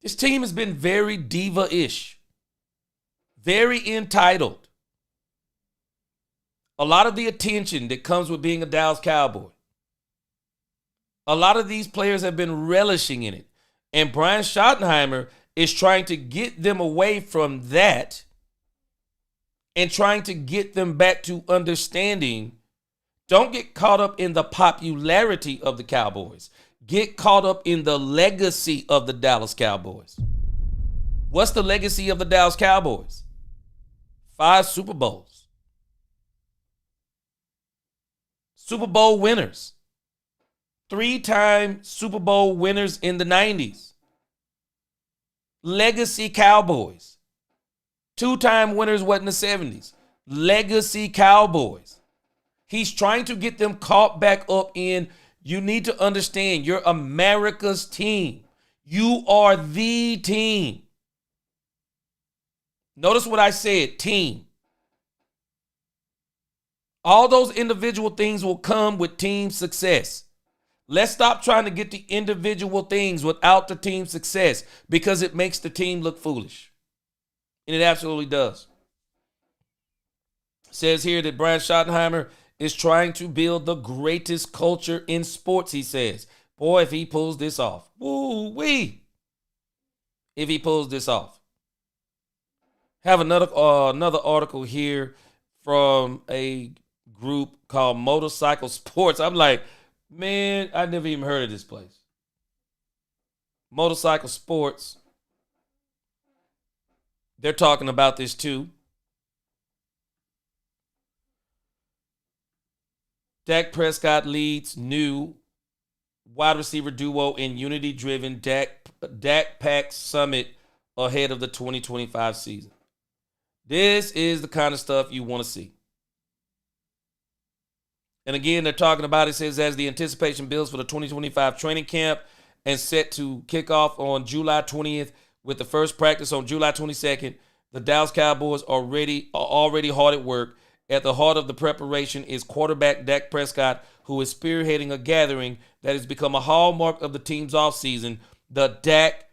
This team has been very diva-ish. Very entitled. A lot of the attention that comes with being a Dallas Cowboy. A lot of these players have been relishing in it. And Brian Schottenheimer is trying to get them away from that and trying to get them back to understanding. Don't get caught up in the popularity of the Cowboys. Get caught up in the legacy of the Dallas Cowboys. What's the legacy of the Dallas Cowboys? 5 Super Bowls. Super Bowl winners. 3-time Super Bowl winners in the 90s. Legacy Cowboys. 2-time winners what in the 70s. Legacy Cowboys. He's trying to get them caught back up in, you need to understand, you're America's team. You are the team. Notice what I said, team. All those individual things will come with team success. Let's stop trying to get the individual things without the team success because it makes the team look foolish. And it absolutely does. It says here that Brian Schottenheimer is trying to build the greatest culture in sports, he says. Boy, if he pulls this off. Woo-wee. If he pulls this off. Have another article here from a group called Motorcycle Sports. I'm like, man, I never even heard of this place. Motorcycle Sports. They're talking about this too. Dak Prescott leads new wide receiver duo in unity-driven Dak Summet ahead of the 2025 season. This is the kind of stuff you want to see. And again, they're talking about, it says, as the anticipation builds for the 2025 training camp and set to kick off on July 20th with the first practice on July 22nd, the Dallas Cowboys are already hard at work. At the heart of the preparation is quarterback Dak Prescott, who is spearheading a gathering that has become a hallmark of the team's offseason, the Dak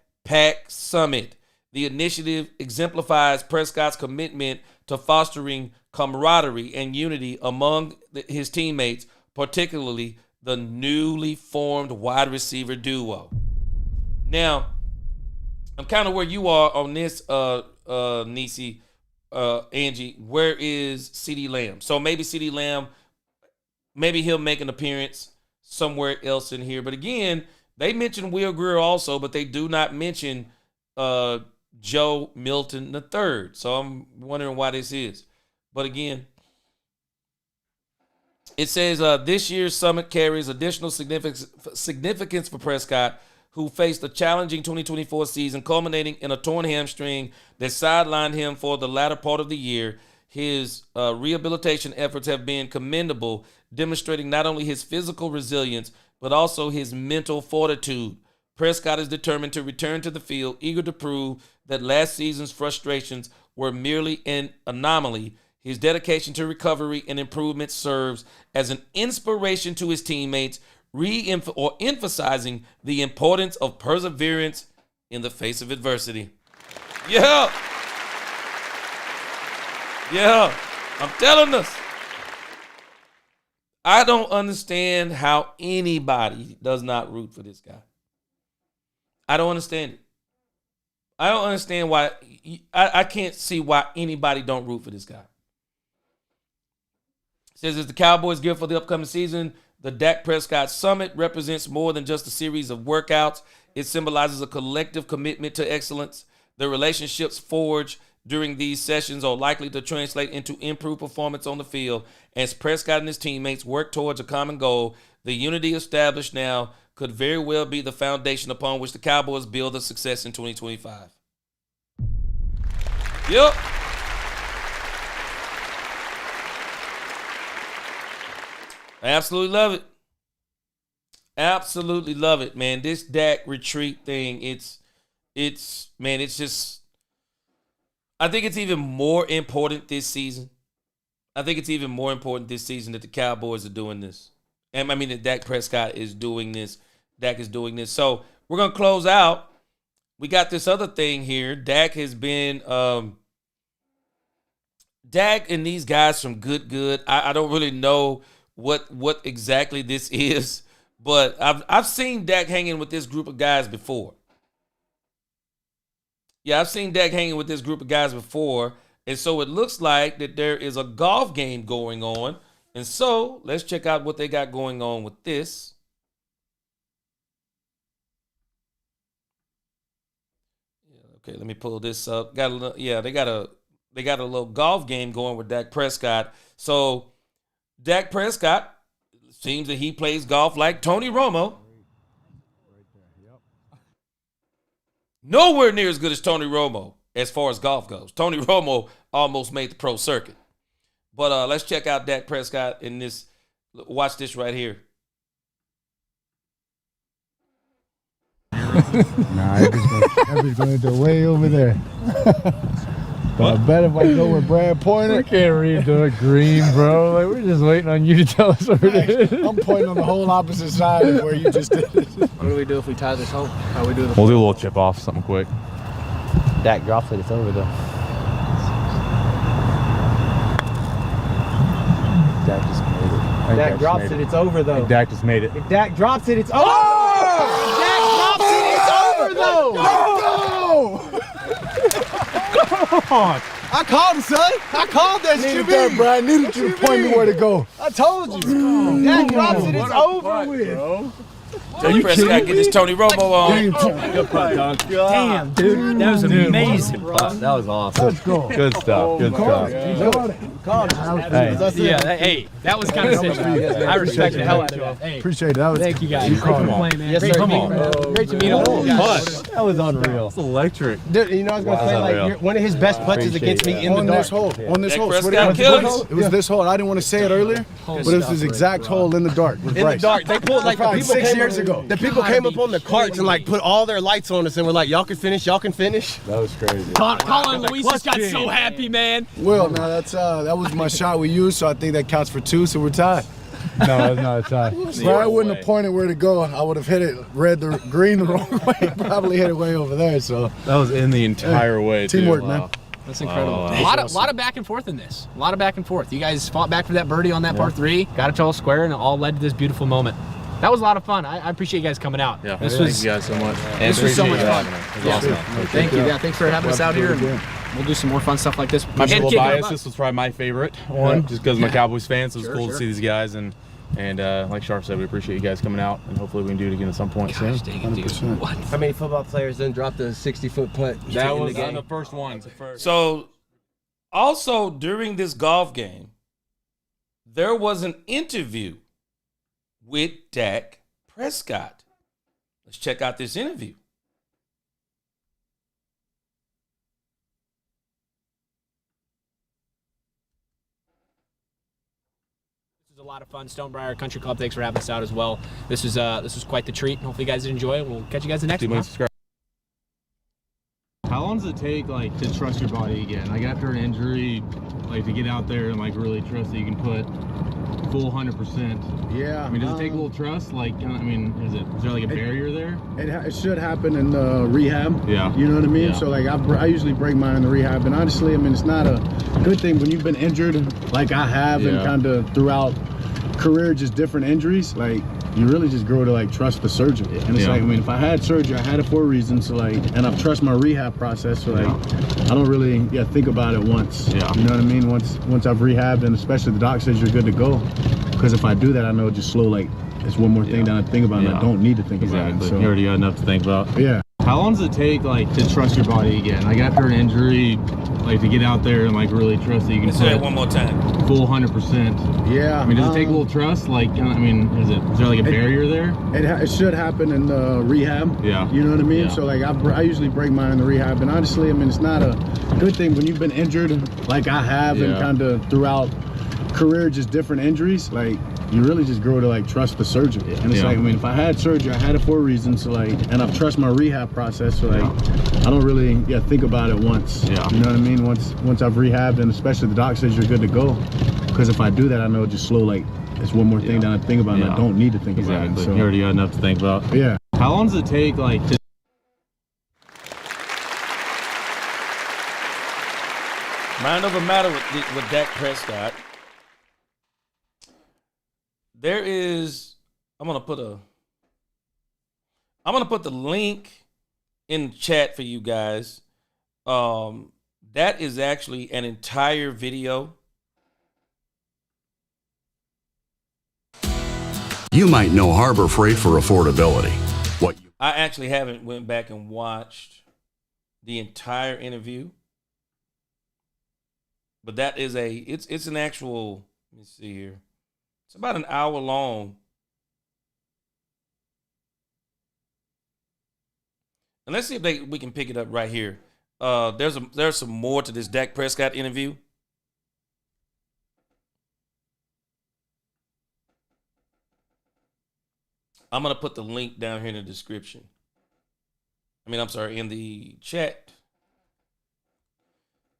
Summet. The initiative exemplifies Prescott's commitment to fostering camaraderie and unity among his teammates, particularly the newly formed wide receiver duo. Now, I'm kind of where you are on this, Nisi, Angie. Where is CeeDee Lamb? So maybe CeeDee Lamb, maybe he'll make an appearance somewhere else in here. But again, they mentioned Will Grier also, but they do not mention Joe Milton III. So I'm wondering why this is. But again, it says this year's summit carries additional significance for Prescott, who faced a challenging 2024 season, culminating in a torn hamstring that sidelined him for the latter part of the year. His rehabilitation efforts have been commendable, demonstrating not only his physical resilience, but also his mental fortitude. Prescott is determined to return to the field, eager to prove that last season's frustrations were merely an anomaly. His dedication to recovery and improvement serves as an inspiration to his teammates, emphasizing the importance of perseverance in the face of adversity. Yeah, I'm telling us. I don't understand how anybody does not root for this guy. I don't understand it. I don't understand why. I can't see why anybody don't root for this guy. It says, as the Cowboys gear for the upcoming season, the Dak Prescott Summit represents more than just a series of workouts. It symbolizes a collective commitment to excellence. The relationships forged during these sessions are likely to translate into improved performance on the field as Prescott and his teammates work towards a common goal. The unity established now could very well be the foundation upon which the Cowboys build their success in 2025. Yep. I absolutely love it. Absolutely love it, man. This Dak retreat thing, it's just, I think it's even more important this season. I think it's even more important this season that the Cowboys are doing this. And I mean that Dak Prescott is doing this. Dak is doing this. So we're going to close out. We got this other thing here. Dak has been, Dak and these guys from Good. I don't really know what exactly this is, but I've seen Dak hanging with this group of guys before. Yeah, I've seen Dak hanging with this group of guys before, and so it looks like that there is a golf game going on, and so let's check out what they got going on with this. Okay, let me pull this up. They got a little golf game going with Dak Prescott. So Dak Prescott seems that he plays golf like Tony Romo. Nowhere near as good as Tony Romo as far as golf goes. Tony Romo almost made the pro circuit. But let's check out Dak Prescott in this. Watch this right here. Nah, everything's going way over there. But I bet if I go where Brad pointed, we can't redo it green, bro. Like, we're just waiting on you to tell us where it is. I'm pointing on the whole opposite side of where you just did it. What do we do if we tie this hole? How we do the? We'll do a little chip off, something quick. Dak drops it. It's over though. Dak just made it. Dak drops it. It's over though. Dak just made it. If Dak drops it, it's over. If Dak drops it, it's over though. No! Come on. I called it, son. I called that shit. Needed that, Brad. Needed you to point me where to go. I told you. Dak drops it, it's over with. Bro. Dak Prescott get this Tony Romo on. Good putt, dog. Damn, dude. That was amazing. That was awesome. Let's go. Good stuff. Good stuff. Hey, that was kind of sick. I respect the hell out of that. Hey, Appreciate it. thank you guys. Great to play, man. Yes, Great sir. to meet, man. Great to meet all you guys. That was unreal. It's electric. Dude, you know, I was gonna say, like, one of his best putts is against me in the On dark. this hole. On this Dak hole. Prescott kills. It was this hole. I didn't want to say it earlier, but it was this exact hole in the dark. In the dark, they pulled like the Probably people 6 came years ago. The people came up on the carts and like put all their lights on us and were like, "Y'all can finish, y'all can finish." That was crazy. Colin Luis just got so happy, man. Well, now that was my shot we used, so I think that counts for 2, so we're tied. No, it's not a tie. But I wouldn't have pointed where to go. I would have hit it green the wrong way. Probably hit it way over there. So That was in the entire way. teamwork, too. man. That's incredible. Wow. A lot of back and forth in this. A lot of back and forth. You guys fought back for that birdie on that par 3. Got it to all square, and it all led to this beautiful moment. That was a lot of fun. I appreciate you guys coming out. Yeah, This thank was you guys so much. this was so much fun. It was awesome. Thank you. Yeah, thanks for having us out here. And we'll do some more fun stuff like this. I'm a And little kick it biased. up. This was probably my favorite one, just because I'm a Cowboys fan, so it's cool to see these guys. And like Sharp said, we appreciate you guys coming out, and hopefully we can do it again at some point soon. Gosh, dang it, dude. What? How many football players then dropped a 60-foot putt? That was the first one. So also during this golf game, there was an interview with Dak Prescott. Let's check out this interview. A lot of fun. Stonebriar Country Club, thanks for having us out as well. This was quite the treat. Hopefully you guys did enjoy it. We'll catch you guys the next one. How long does it take, like, to trust your body again? Like, after an injury, like, to get out there and, like, really trust that you can put full 100%? Yeah. I mean, does it take a little trust? Like, I mean, is there, like, a barrier there? It should happen in rehab. Yeah. You know what I mean? Yeah. So like I usually break mine in the rehab, and honestly, I mean, it's not a good thing when you've been injured like I have, and kind of throughout career, just different injuries. Like you really just grow to like trust the surgeon, and it's like, I mean, if I had surgery, I had it for a reason. So like, and I've trust my rehab process. So like, I don't really think about it once. Yeah. You know what I mean? Once I've rehabbed, and especially the doc says you're good to go, because if I do that, I know just slow like it's one more thing that I think about, and I don't need to think about it. So you already got enough to think about. yeah. How long does it take, like, to trust your body again? Like, after an injury, like, to get out there and, like, really trust that you can Let's say it one more time. full 100%? Yeah. I mean, does it take a little trust? Like, I mean, is there like a barrier there? It should happen in the rehab. Yeah. You know what I mean? Yeah. So, like, I usually break mine in the rehab. And honestly, I mean, it's not a good thing when you've been injured, like I have, and kind of throughout career, just different injuries. Like, you really just grow to, like, trust the surgeon. And it's like, I mean, if I had surgery, I had it for a reason. So, like, and I've trust my rehab process. So, like, I don't really think about it once. Yeah. You know what I mean? Once I've rehabbed, and especially the doc says you're good to go. Because if I do that, I know just slow, like, it's one more thing that I think about, and I don't need to think about it. So, you already got enough to think about. Yeah. How long does it take, like, to Mind over matter with Dak Prescott. There is, I'm gonna put the link in the chat for you guys. That is actually an entire video. You might know Harbor Freight for affordability. I actually haven't went back and watched the entire interview, but that is it's an actual. Let me see here. It's about an hour long. And let's see if we can pick it up right here. There's some more to this Dak Prescott interview. I'm going to put the link down here in the description. I'm sorry, in the chat.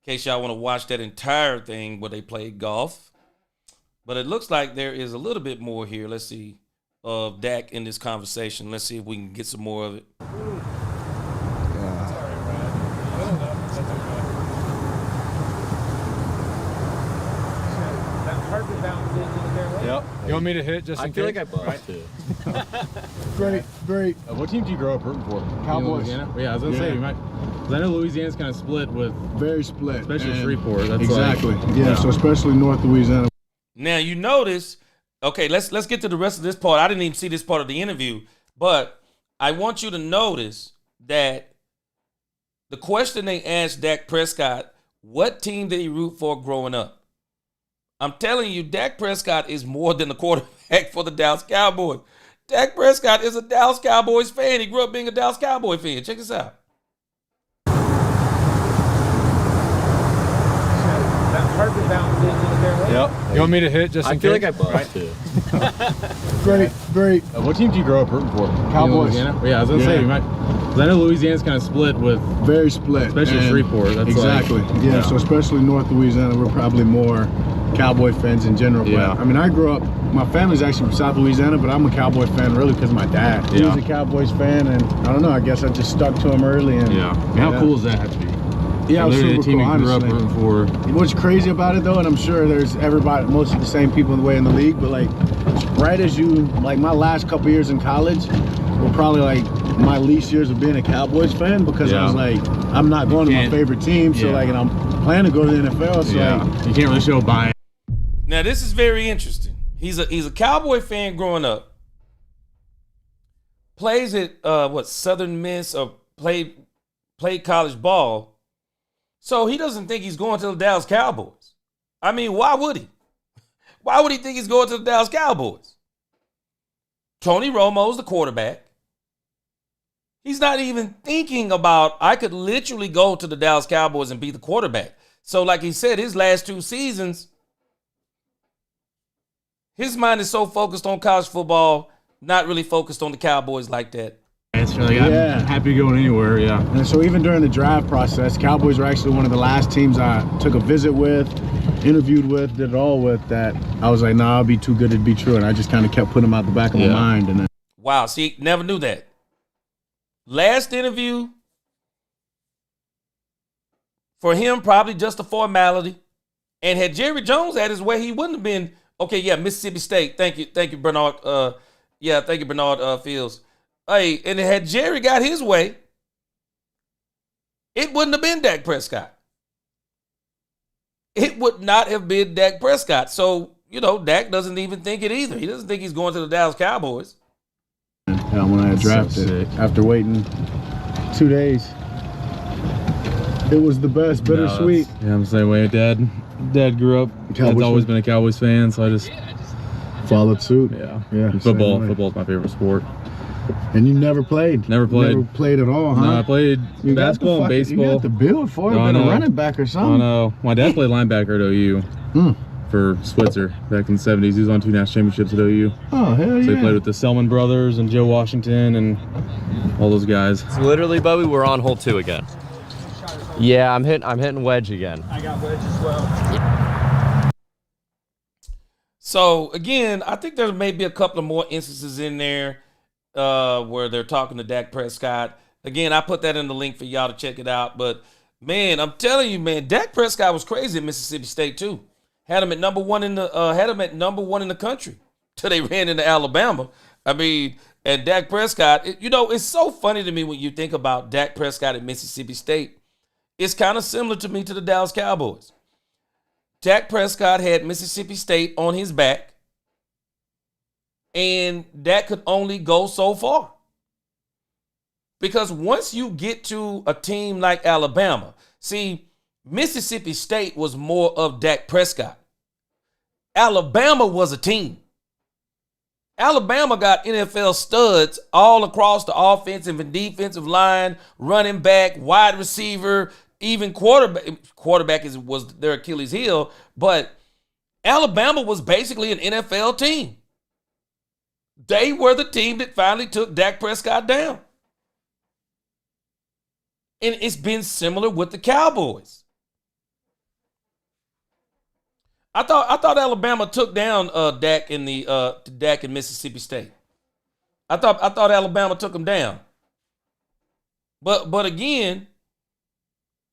In case y'all want to watch that entire thing where they played golf. But it looks like there is a little bit more here. Let's see, of Dak in this conversation. Let's see if we can get some more of it. Yep. You want me to hit just in case? I feel like I buzzed too. Great. What team do you grow up rooting for? Cowboys. Yeah, I was gonna say you might. Cause I know Louisiana's kind of split with, Very split. especially And Shreveport. That's exactly. Like, Yeah. So especially North Louisiana. Now you notice, okay, let's get to the rest of this part. I didn't even see this part of the interview, but I want you to notice that the question they asked Dak Prescott, what team did he root for growing up? I'm telling you, Dak Prescott is more than the quarterback for the Dallas Cowboys. Dak Prescott is a Dallas Cowboys fan. He grew up being a Dallas Cowboy fan. Check this out. Yep. You want me to hit just in case? I feel like I buzzed too. Great. What team do you grow up rooting for? Cowboys. Louisiana? Yeah, I was gonna say you might. Cause I know Louisiana's kind of split with, Very split. especially And Shreveport. That's exactly. Like, Yeah. So especially North Louisiana, we're probably more Cowboy fans in general. Yeah. But, I grew up, my family's actually from South Louisiana, but I'm a Cowboy fan really because my dad. He Yeah. was a Cowboys fan, and I don't know, I guess I just stuck to him early. And How cool is that have to be? Yeah, it was Literally super the team cool, you grew up honestly. rooting for. What's crazy about it though, and I'm sure there's most of the same people in the way in the league, but like right as my last couple years in college were probably like my least years of being a Cowboys fan because I was like, I'm not going to my favorite team, so like, and I'm planning to go to the NFL, so like, you can't really show bias. Now this is very interesting. He's a Cowboy fan growing up. Plays at Southern Miss or played college ball. So he doesn't think he's going to the Dallas Cowboys. Why would he? Why would he think he's going to the Dallas Cowboys? Tony Romo's the quarterback. He's not even thinking about, I could literally go to the Dallas Cowboys and be the quarterback. So like he said, his last 2 seasons, his mind is so focused on college football, not really focused on the Cowboys like that. Like, I'm happy going anywhere, And so even during the draft process, Cowboys were actually one of the last teams I took a visit with, interviewed with, did it all with, that I was like, nah, I'll be too good to be true. And I just kind of kept putting them out the back of my mind. And then, wow, see, never knew that. Last interview, for him, probably just a formality. And had Jerry Jones had his way, he wouldn't have been, okay, yeah, Mississippi State. Thank you, Bernard. Thank you, Bernard Fields. Hey, and had Jerry got his way, it wouldn't have been Dak Prescott. It would not have been Dak Prescott. So, Dak doesn't even think it either. He doesn't think he's going to the Dallas Cowboys. when I had drafted, after waiting 2 days. It was the best, bittersweet. Yeah, I'm the same way. Dad grew up. Dad's always been a Cowboys fan, so I just followed suit. Yeah. Football's my favorite sport. And you never played? Never played at all, huh? No, I played basketball and baseball. You got the build for it. No, Been a running back or something. I know. My dad played linebacker at OU for Switzer back in the 70s. He was on 2 national championships at OU. Oh, hell yeah. So he played with the Selman brothers and Joe Washington and all those guys. So literally, Bubby, we're on hole 2 again. Yeah, I'm hitting wedge again. I got wedge as well. So again, I think there may be a couple of more instances in there where they're talking to Dak Prescott. Again, I put that in the link for y'all to check it out. But man, I'm telling you, man, Dak Prescott was crazy at Mississippi State too. Had him at number one in the country till they ran into Alabama. I mean, and Dak Prescott, it's so funny to me when you think about Dak Prescott at Mississippi State. It's kind of similar to me to the Dallas Cowboys. Dak Prescott had Mississippi State on his back, and that could only go so far. Because once you get to a team like Alabama, see, Mississippi State was more of Dak Prescott. Alabama was a team. Alabama got NFL studs all across the offensive and defensive line, running back, wide receiver, even quarterback was their Achilles heel, but Alabama was basically an NFL team. They were the team that finally took Dak Prescott down. And it's been similar with the Cowboys. I thought Alabama took down Dak in Mississippi State. I thought Alabama took him down. But again,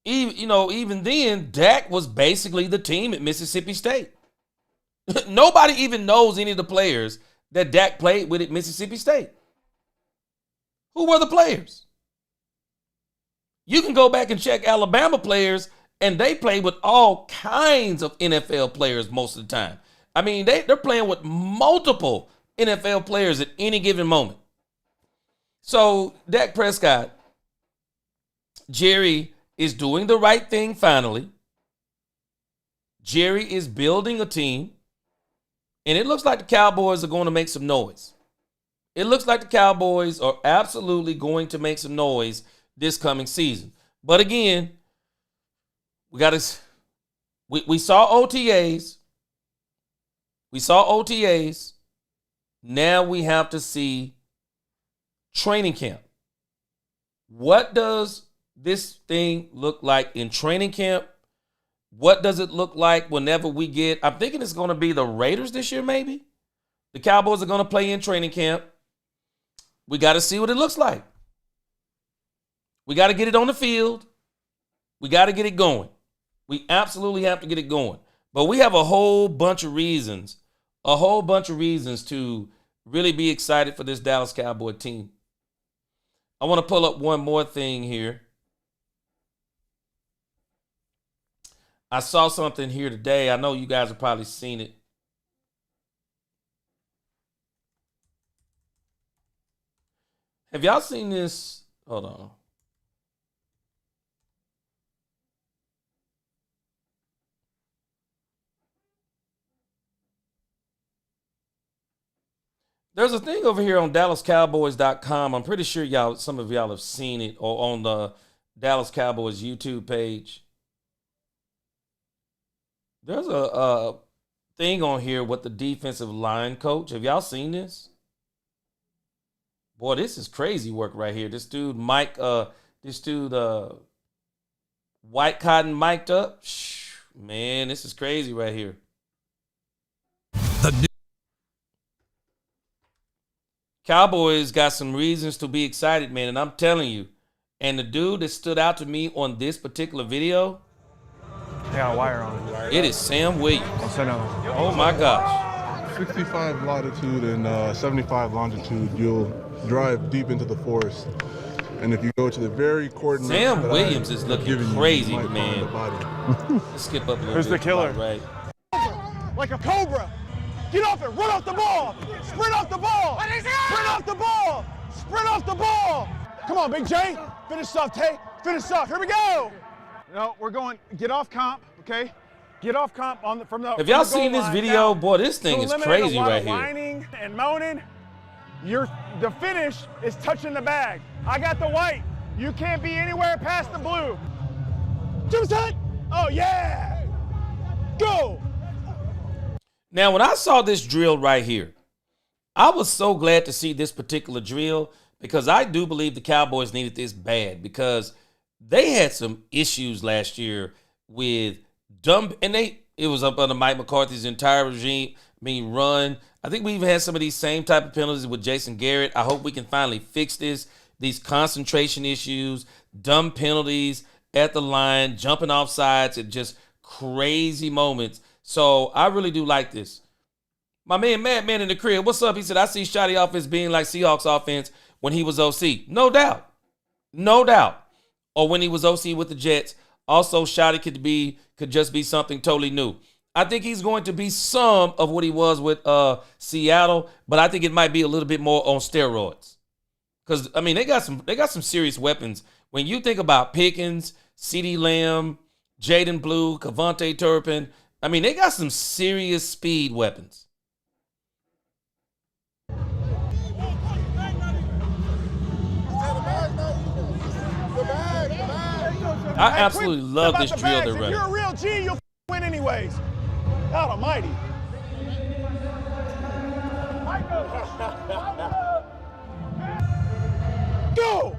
even then, Dak was basically the team at Mississippi State. Nobody even knows any of the players that Dak played with at Mississippi State. Who were the players? You can go back and check Alabama players, and they play with all kinds of NFL players most of the time. I mean, they're playing with multiple NFL players at any given moment. So, Dak Prescott, Jerry is doing the right thing finally. Jerry is building a team, and it looks like the Cowboys are going to make some noise. It looks like the Cowboys are absolutely going to make some noise this coming season. But again, we saw OTAs. We saw OTAs. Now we have to see training camp. What does this thing look like in training camp? What does it look like whenever we get, I'm thinking it's going to be the Raiders this year, maybe. The Cowboys are going to play in training camp. We got to see what it looks like. We got to get it on the field. We got to get it going. We absolutely have to get it going. But we have a whole bunch of reasons to really be excited for this Dallas Cowboy team. I want to pull up one more thing here. I saw something here today. I know you guys have probably seen it. Have y'all seen this? Hold on. There's a thing over here on DallasCowboys.com. I'm pretty sure some of y'all have seen it, or on the Dallas Cowboys YouTube page. There's a thing on here with the defensive line coach. Have y'all seen this? Boy, this is crazy work right here. This dude, White Cotton mic'd up. Man, this is crazy right here. Cowboys got some reasons to be excited, man, and I'm telling you. And the dude that stood out to me on this particular video, they got a wire on it. It is Sam Williams. Oh my gosh. 65 latitude and 75 longitude, you'll drive deep into the forest. And if you go to the very coordinates, Sam Williams is looking crazy, man. Let's skip up a little bit. Who's the killer? Right. Like a cobra. Get off it. Run off the ball. Sprint off the ball. Sprint off the ball. Sprint off the ball. Come on, Big J. Finish off, Tay. Finish off. Here we go. No, we're going. Get off comp, okay? Get off comp from the. Have y'all seen this video? Now, boy, this thing is crazy right here. Whining and moaning. The finish is touching the bag. I got the white. You can't be anywhere past the blue. Jump set. Oh yeah. Go. Now, when I saw this drill right here, I was so glad to see this particular drill because I do believe the Cowboys needed this bad because they had some issues last year with it was up under Mike McCarthy's entire regime being run. I think we even had some of these same type of penalties with Jason Garrett. I hope we can finally fix this. These concentration issues, dumb penalties at the line, jumping off sides, and just crazy moments. So I really do like this. My man, Madman in the crib, what's up? He said, I see Shotty offense being like Seahawks offense when he was OC. No doubt. No doubt. Or when he was OC with the Jets. Also, Shotty could just be something totally new. I think he's going to be some of what he was with Seattle, but I think it might be a little bit more on steroids. Because, I mean, they got some serious weapons. When you think about Pickens, CeeDee Lamb, Jaden Blue, Kavontae Turpin, I mean, they got some serious speed weapons. I absolutely love this drill they're running. If you're a real G, you'll win anyways. God almighty. Go!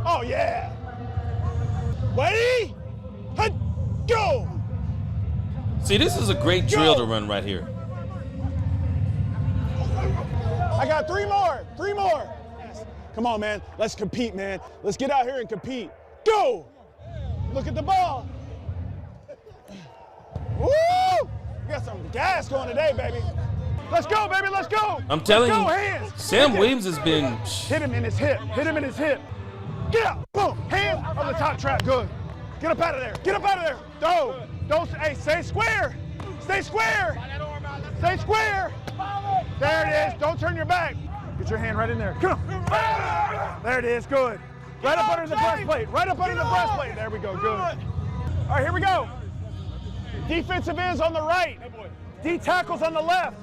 Oh, yeah. Ready? Go! See, this is a great drill to run right here. I got three more. Yes. Come on, man. Let's compete, man. Let's get out here and compete. Go! Look at the ball. Woo! We got some gas going today, baby. Let's go, baby. Let's go. I'm telling you, hands. Sam Williams has been... Hit him in his hip. Hit him in his hip. Get up. Boom. Hand on the top trap. Good. Get up out of there. Get up out of there. No. Don't. Hey, stay square. Stay square. Stay square. There it is. Don't turn your back. Get your hand right in there. Come on. There it is. Good. Right up under the breastplate. Right up under the breastplate. There we go. Good. All right, here we go. Defensive ends on the right. D tackles on the left.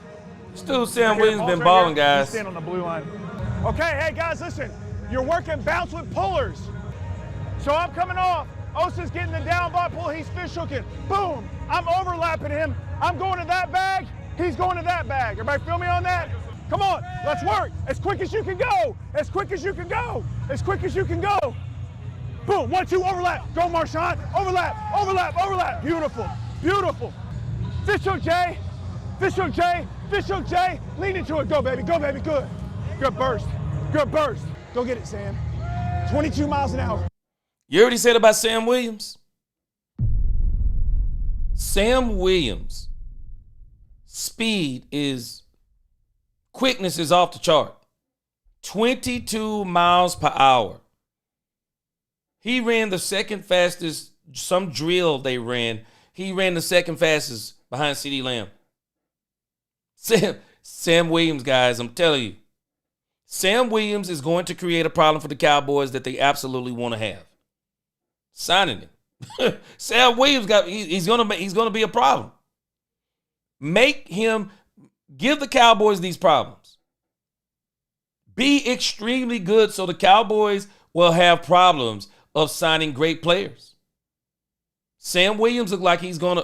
Still, Sam Williams been balling, guys. Stand on the blue line. Okay, hey guys, listen. You're working bounce with pullers. So I'm coming off. Osa's getting the down ball pull. He's fish hooking. Boom. I'm overlapping him. I'm going to that bag. He's going to that bag. Everybody feel me on that? Come on, let's work. As quick as you can go. As quick as you can go. As quick as you can go. Boom, 1, 2, overlap. Go, Marshawn. Overlap, overlap, overlap. Beautiful, beautiful. Fish hook, Jay. Fish hook, Jay. Fish hook, Jay. Lean into it. Go, baby. Go, baby. Good. Good burst. Good burst. Go get it, Sam. 22 miles an hour. You heard what he said about Sam Williams? Sam Williams' quickness is off the chart. 22 miles per hour. He ran the second fastest, some drill they ran. He ran the second fastest behind CeeDee Lamb. Sam Williams, guys, I'm telling you. Sam Williams is going to create a problem for the Cowboys that they absolutely want to have. Signing him. Sam Williams he's gonna be a problem. Give the Cowboys these problems. Be extremely good so the Cowboys will have problems of signing great players. Sam Williams looks like he's gonna,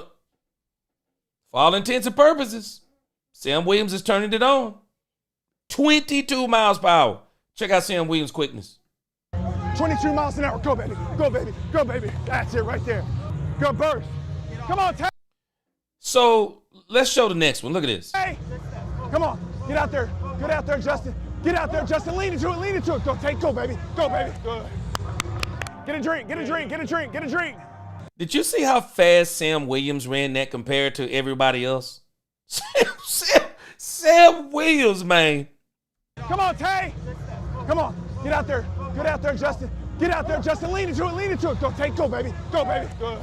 for all intents and purposes, Sam Williams is turning it on. 22 miles per hour. Check out Sam Williams' quickness. 22 miles an hour. Go, baby. Go, baby. Go, baby. That's it right there. Good burst. Come on, Tay. So let's show the next one. Look at this. Hey, come on. Get out there. Get out there, Justin. Get out there, Justin. Lean into it. Lean into it. Go, Tay. Go, baby. Go, baby. Good. Get a drink. Get a drink. Get a drink. Get a drink. Did you see how fast Sam Williams ran that compared to everybody else? Sam Williams, man. Come on, Tay. Come on. Get out there. Get out there, Justin. Get out there, Justin. Lean into it. Lean into it. Go, Tay. Go, baby. Go, baby. Good.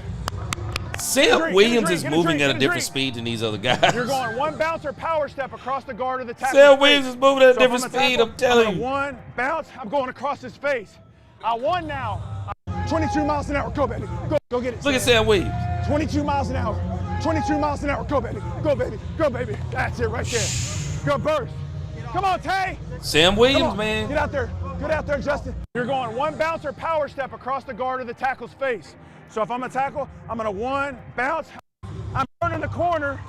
Sam Williams is moving at a different speed than these other guys. You're going one bouncer power step across the guard of the tackle. Sam Williams is moving at a different speed, I'm telling you. One bounce, I'm going across his face. I won now. 22 miles an hour, go baby, go get it. Look at Sam Williams. 22 miles an hour, 22 miles an hour, go baby, go baby, go baby. That's it right there. Good burst. Come on, Tay. Sam Williams, man. Get out there, Justin. You're going one bouncer power step across the guard of the tackle's face. So if I'm a tackle, I'm gonna one bounce. I'm turning the corner.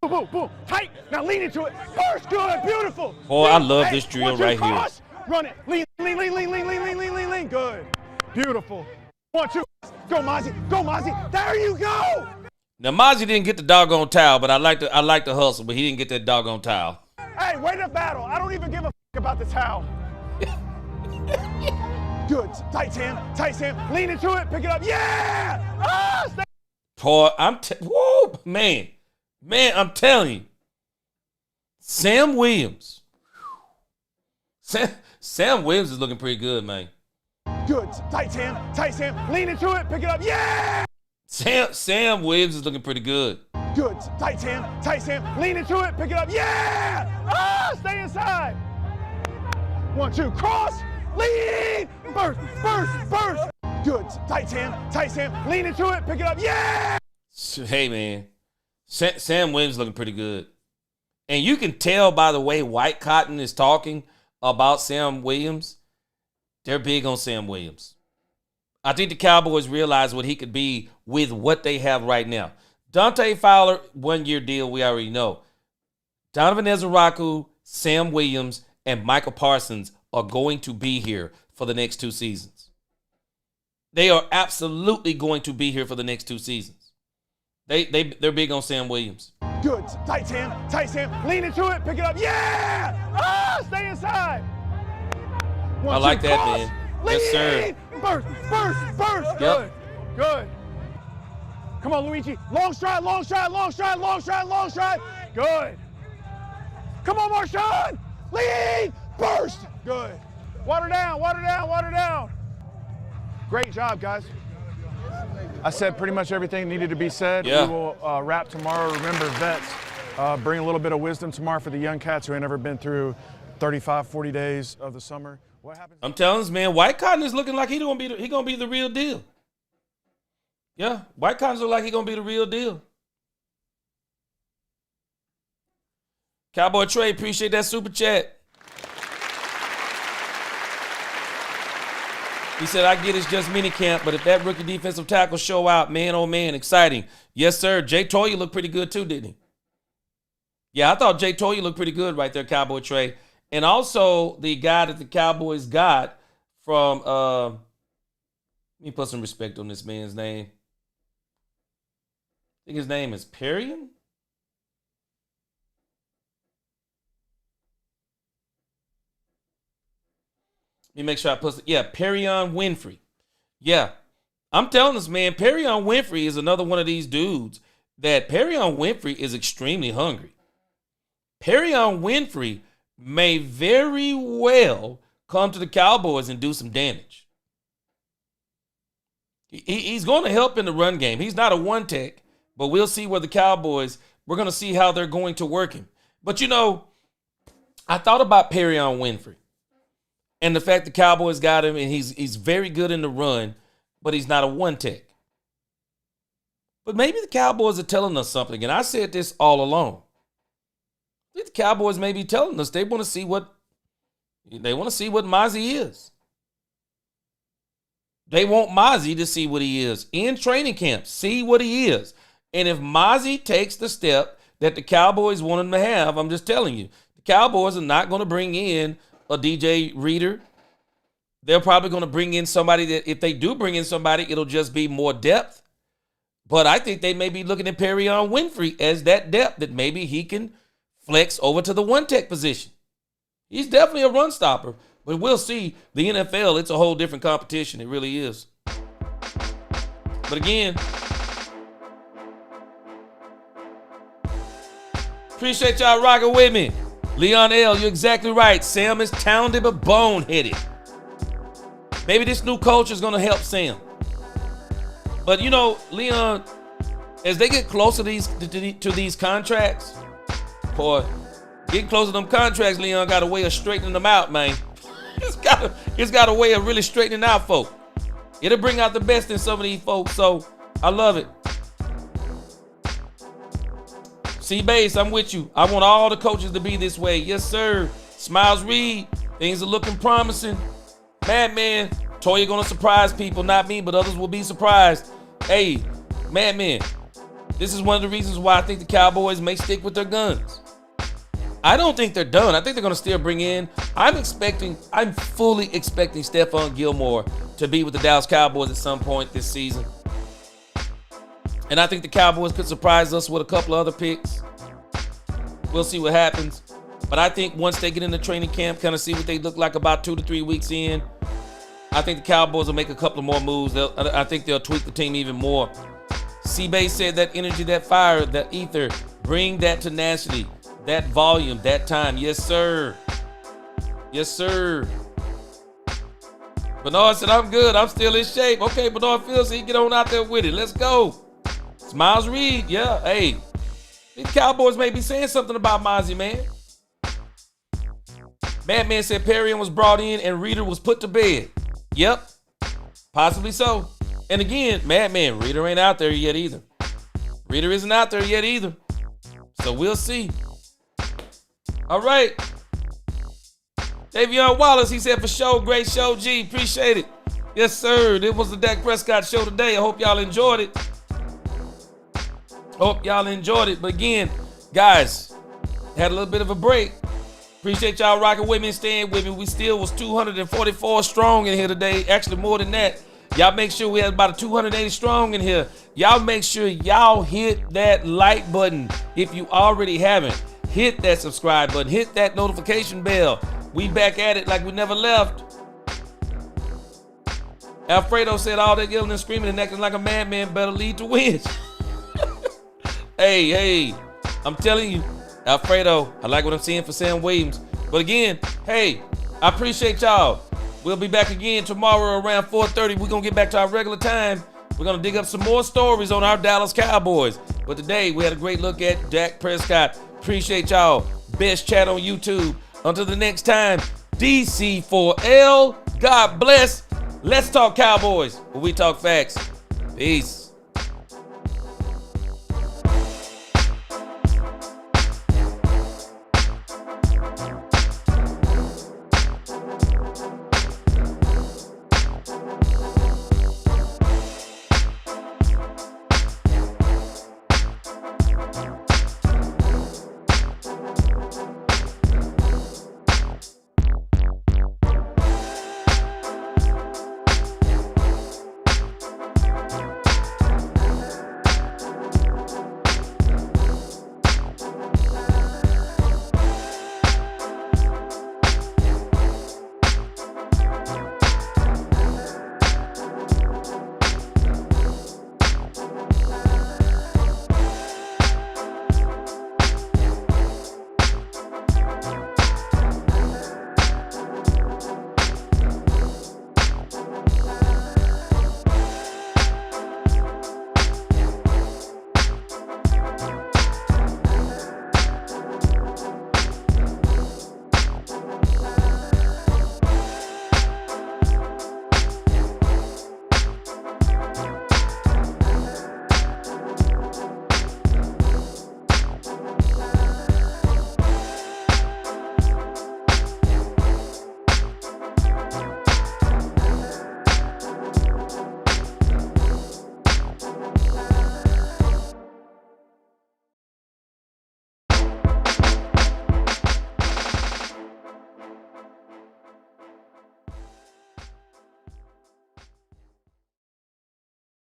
Oh, boom, boom, tight. Now lean into it. Burst, good, beautiful. Oh, I love this drill right here. Run it. Lean. Good. Beautiful. 1, 2. Go, Mozzie. There you go. Now, Mozzie didn't get the doggone towel, but I like the hustle, but he didn't get that doggone towel. Hey, way to battle. I don't even give a about the towel. Good. Tight Sam. Lean into it. Pick it up. Yeah. Boy, whoa, man, I'm telling you, Sam Williams. Sam Williams is looking pretty good, man. Good. Tight Sam. Lean into it. Pick it up. Yeah. Sam Williams is looking pretty good. Good. Tight Sam. Lean into it. Pick it up. Yeah. Stay inside. 1, 2. Cross. Lean. Burst. Good. Tight Sam. Lean into it. Pick it up. Yeah. Hey, man. Sam Williams is looking pretty good. And you can tell by the way White Cotton is talking about Sam Williams. They're big on Sam Williams. I think the Cowboys realize what he could be with what they have right now. Dante Fowler, 1-year deal, we already know. Donovan Ezeraku, Sam Williams, and Michael Parsons are going to be here for the next 2 seasons. They are absolutely going to be here for the next 2 seasons. They're big on Sam Williams. Good. Tight Sam. Lean into it. Pick it up. Yeah. Stay inside. 1, I like 2, that, cross. man. Lean. Yes, sir. Burst. Yep. Good. Come on, Luigi. Long stride. Good. Come on, Marshawn. Lean. Burst. Good. Water down. Great job, guys. I said pretty much everything needed to be said. Yeah. We will wrap tomorrow. Remember, vets, bring a little bit of wisdom tomorrow for the young cats who ain't never been through 35, 40 days of the summer. What happens? I'm telling you, man, White Cotton is looking like he gonna be the real deal. Yeah, White Cotton's look like he gonna be the real deal. Cowboy Trey, appreciate that super chat. He said, I get it's just mini camp, but if that rookie defensive tackle show out, man, oh man, exciting. Yes, sir. Jay Toya looked pretty good too, didn't he? Yeah, I thought Jay Toya looked pretty good right there, Cowboy Trey. And also the guy that the Cowboys got from, let me put some respect on this man's name. I think his name is Perrion. Let me make sure I put it. Yeah, Perrion Winfrey. Yeah, I'm telling this, man, Perrion Winfrey is another one of these dudes that Perrion Winfrey is extremely hungry. Perrion Winfrey may very well come to the Cowboys and do some damage. He's going to help in the run game. He's not a one-tech, but we'll see where the Cowboys, we're going to see how they're going to work him. But, you know, I thought about Perrion Winfrey and the fact the Cowboys got him, and he's very good in the run, but he's not a one-tech. But maybe the Cowboys are telling us something, and I said this all along. I think the Cowboys may be telling us they want to see what Mozzie is. They want Mozzie to see what he is in training camp, see what he is. And if Mozzie takes the step that the Cowboys want him to have, I'm just telling you, the Cowboys are not going to bring in a DJ Reader. They're probably going to bring in somebody that, if they do bring in somebody, it'll just be more depth. But I think they may be looking at Perrion Winfrey as that depth that maybe he can flex over to the one-tech position. He's definitely a run stopper, but we'll see. The NFL, it's a whole different competition. It really is. But again, appreciate y'all rocking with me. Leon L., you're exactly right. Sam is talented but boneheaded. Maybe this new coach is going to help Sam. But, you know, Leon, as they get closer to these contracts, boy, getting closer to them contracts, Leon got a way of straightening them out, man. It's got a way of really straightening out folk. It'll bring out the best in some of these folks, so I love it. C-Base, I'm with you. I want all the coaches to be this way. Yes, sir. Smiles Reed, things are looking promising. Madman, Toya gonna surprise people, not me, but others will be surprised. Hey, Madman, this is one of the reasons why I think the Cowboys may stick with their guns. I don't think they're done. I think they're gonna still bring in. I'm fully expecting Stephon Gilmore to be with the Dallas Cowboys at some point this season. And I think the Cowboys could surprise us with a couple of other picks. We'll see what happens. But I think once they get into training camp, kind of see what they look like about 2 to 3 weeks in, I think the Cowboys will make a couple of more moves. I think they'll tweak the team even more. C-Base said that energy, that fire, that ether, bring that tenacity, that volume, that time. Yes, sir. Yes, sir. Bernard said, I'm good. I'm still in shape. Okay, Bernard Fields, he get on out there with it. Let's go. Smiles Reed, yeah. Hey, these Cowboys may be saying something about Mozzie, man. Madman said Perrion was brought in and Reader was put to bed. Yep, possibly so. And again, Madman, Reader ain't out there yet either. Reader isn't out there yet either. So we'll see. All right. Davion Wallace, he said, for sure, great show, G. Appreciate it. Yes, sir. It was the Dak Prescott show today. I hope y'all enjoyed it. But again, guys, had a little bit of a break. Appreciate y'all rocking with me and staying with me. We still was 244 strong in here today. Actually, more than that. Y'all make sure we have about 280 strong in here. Y'all make sure y'all hit that like button if you already haven't. Hit that subscribe button. Hit that notification bell. We back at it like we never left. Alfredo said all that yelling and screaming and acting like a madman better lead to wins. Hey, I'm telling you, Alfredo, I like what I'm seeing for Sam Williams. But again, hey, I appreciate y'all. We'll be back again tomorrow around 4:30. We're going to get back to our regular time. We're going to dig up some more stories on our Dallas Cowboys. But today, we had a great look at Dak Prescott. Appreciate y'all. Best chat on YouTube. Until the next time, DC4L. God bless. Let's talk Cowboys, where we talk facts. Peace.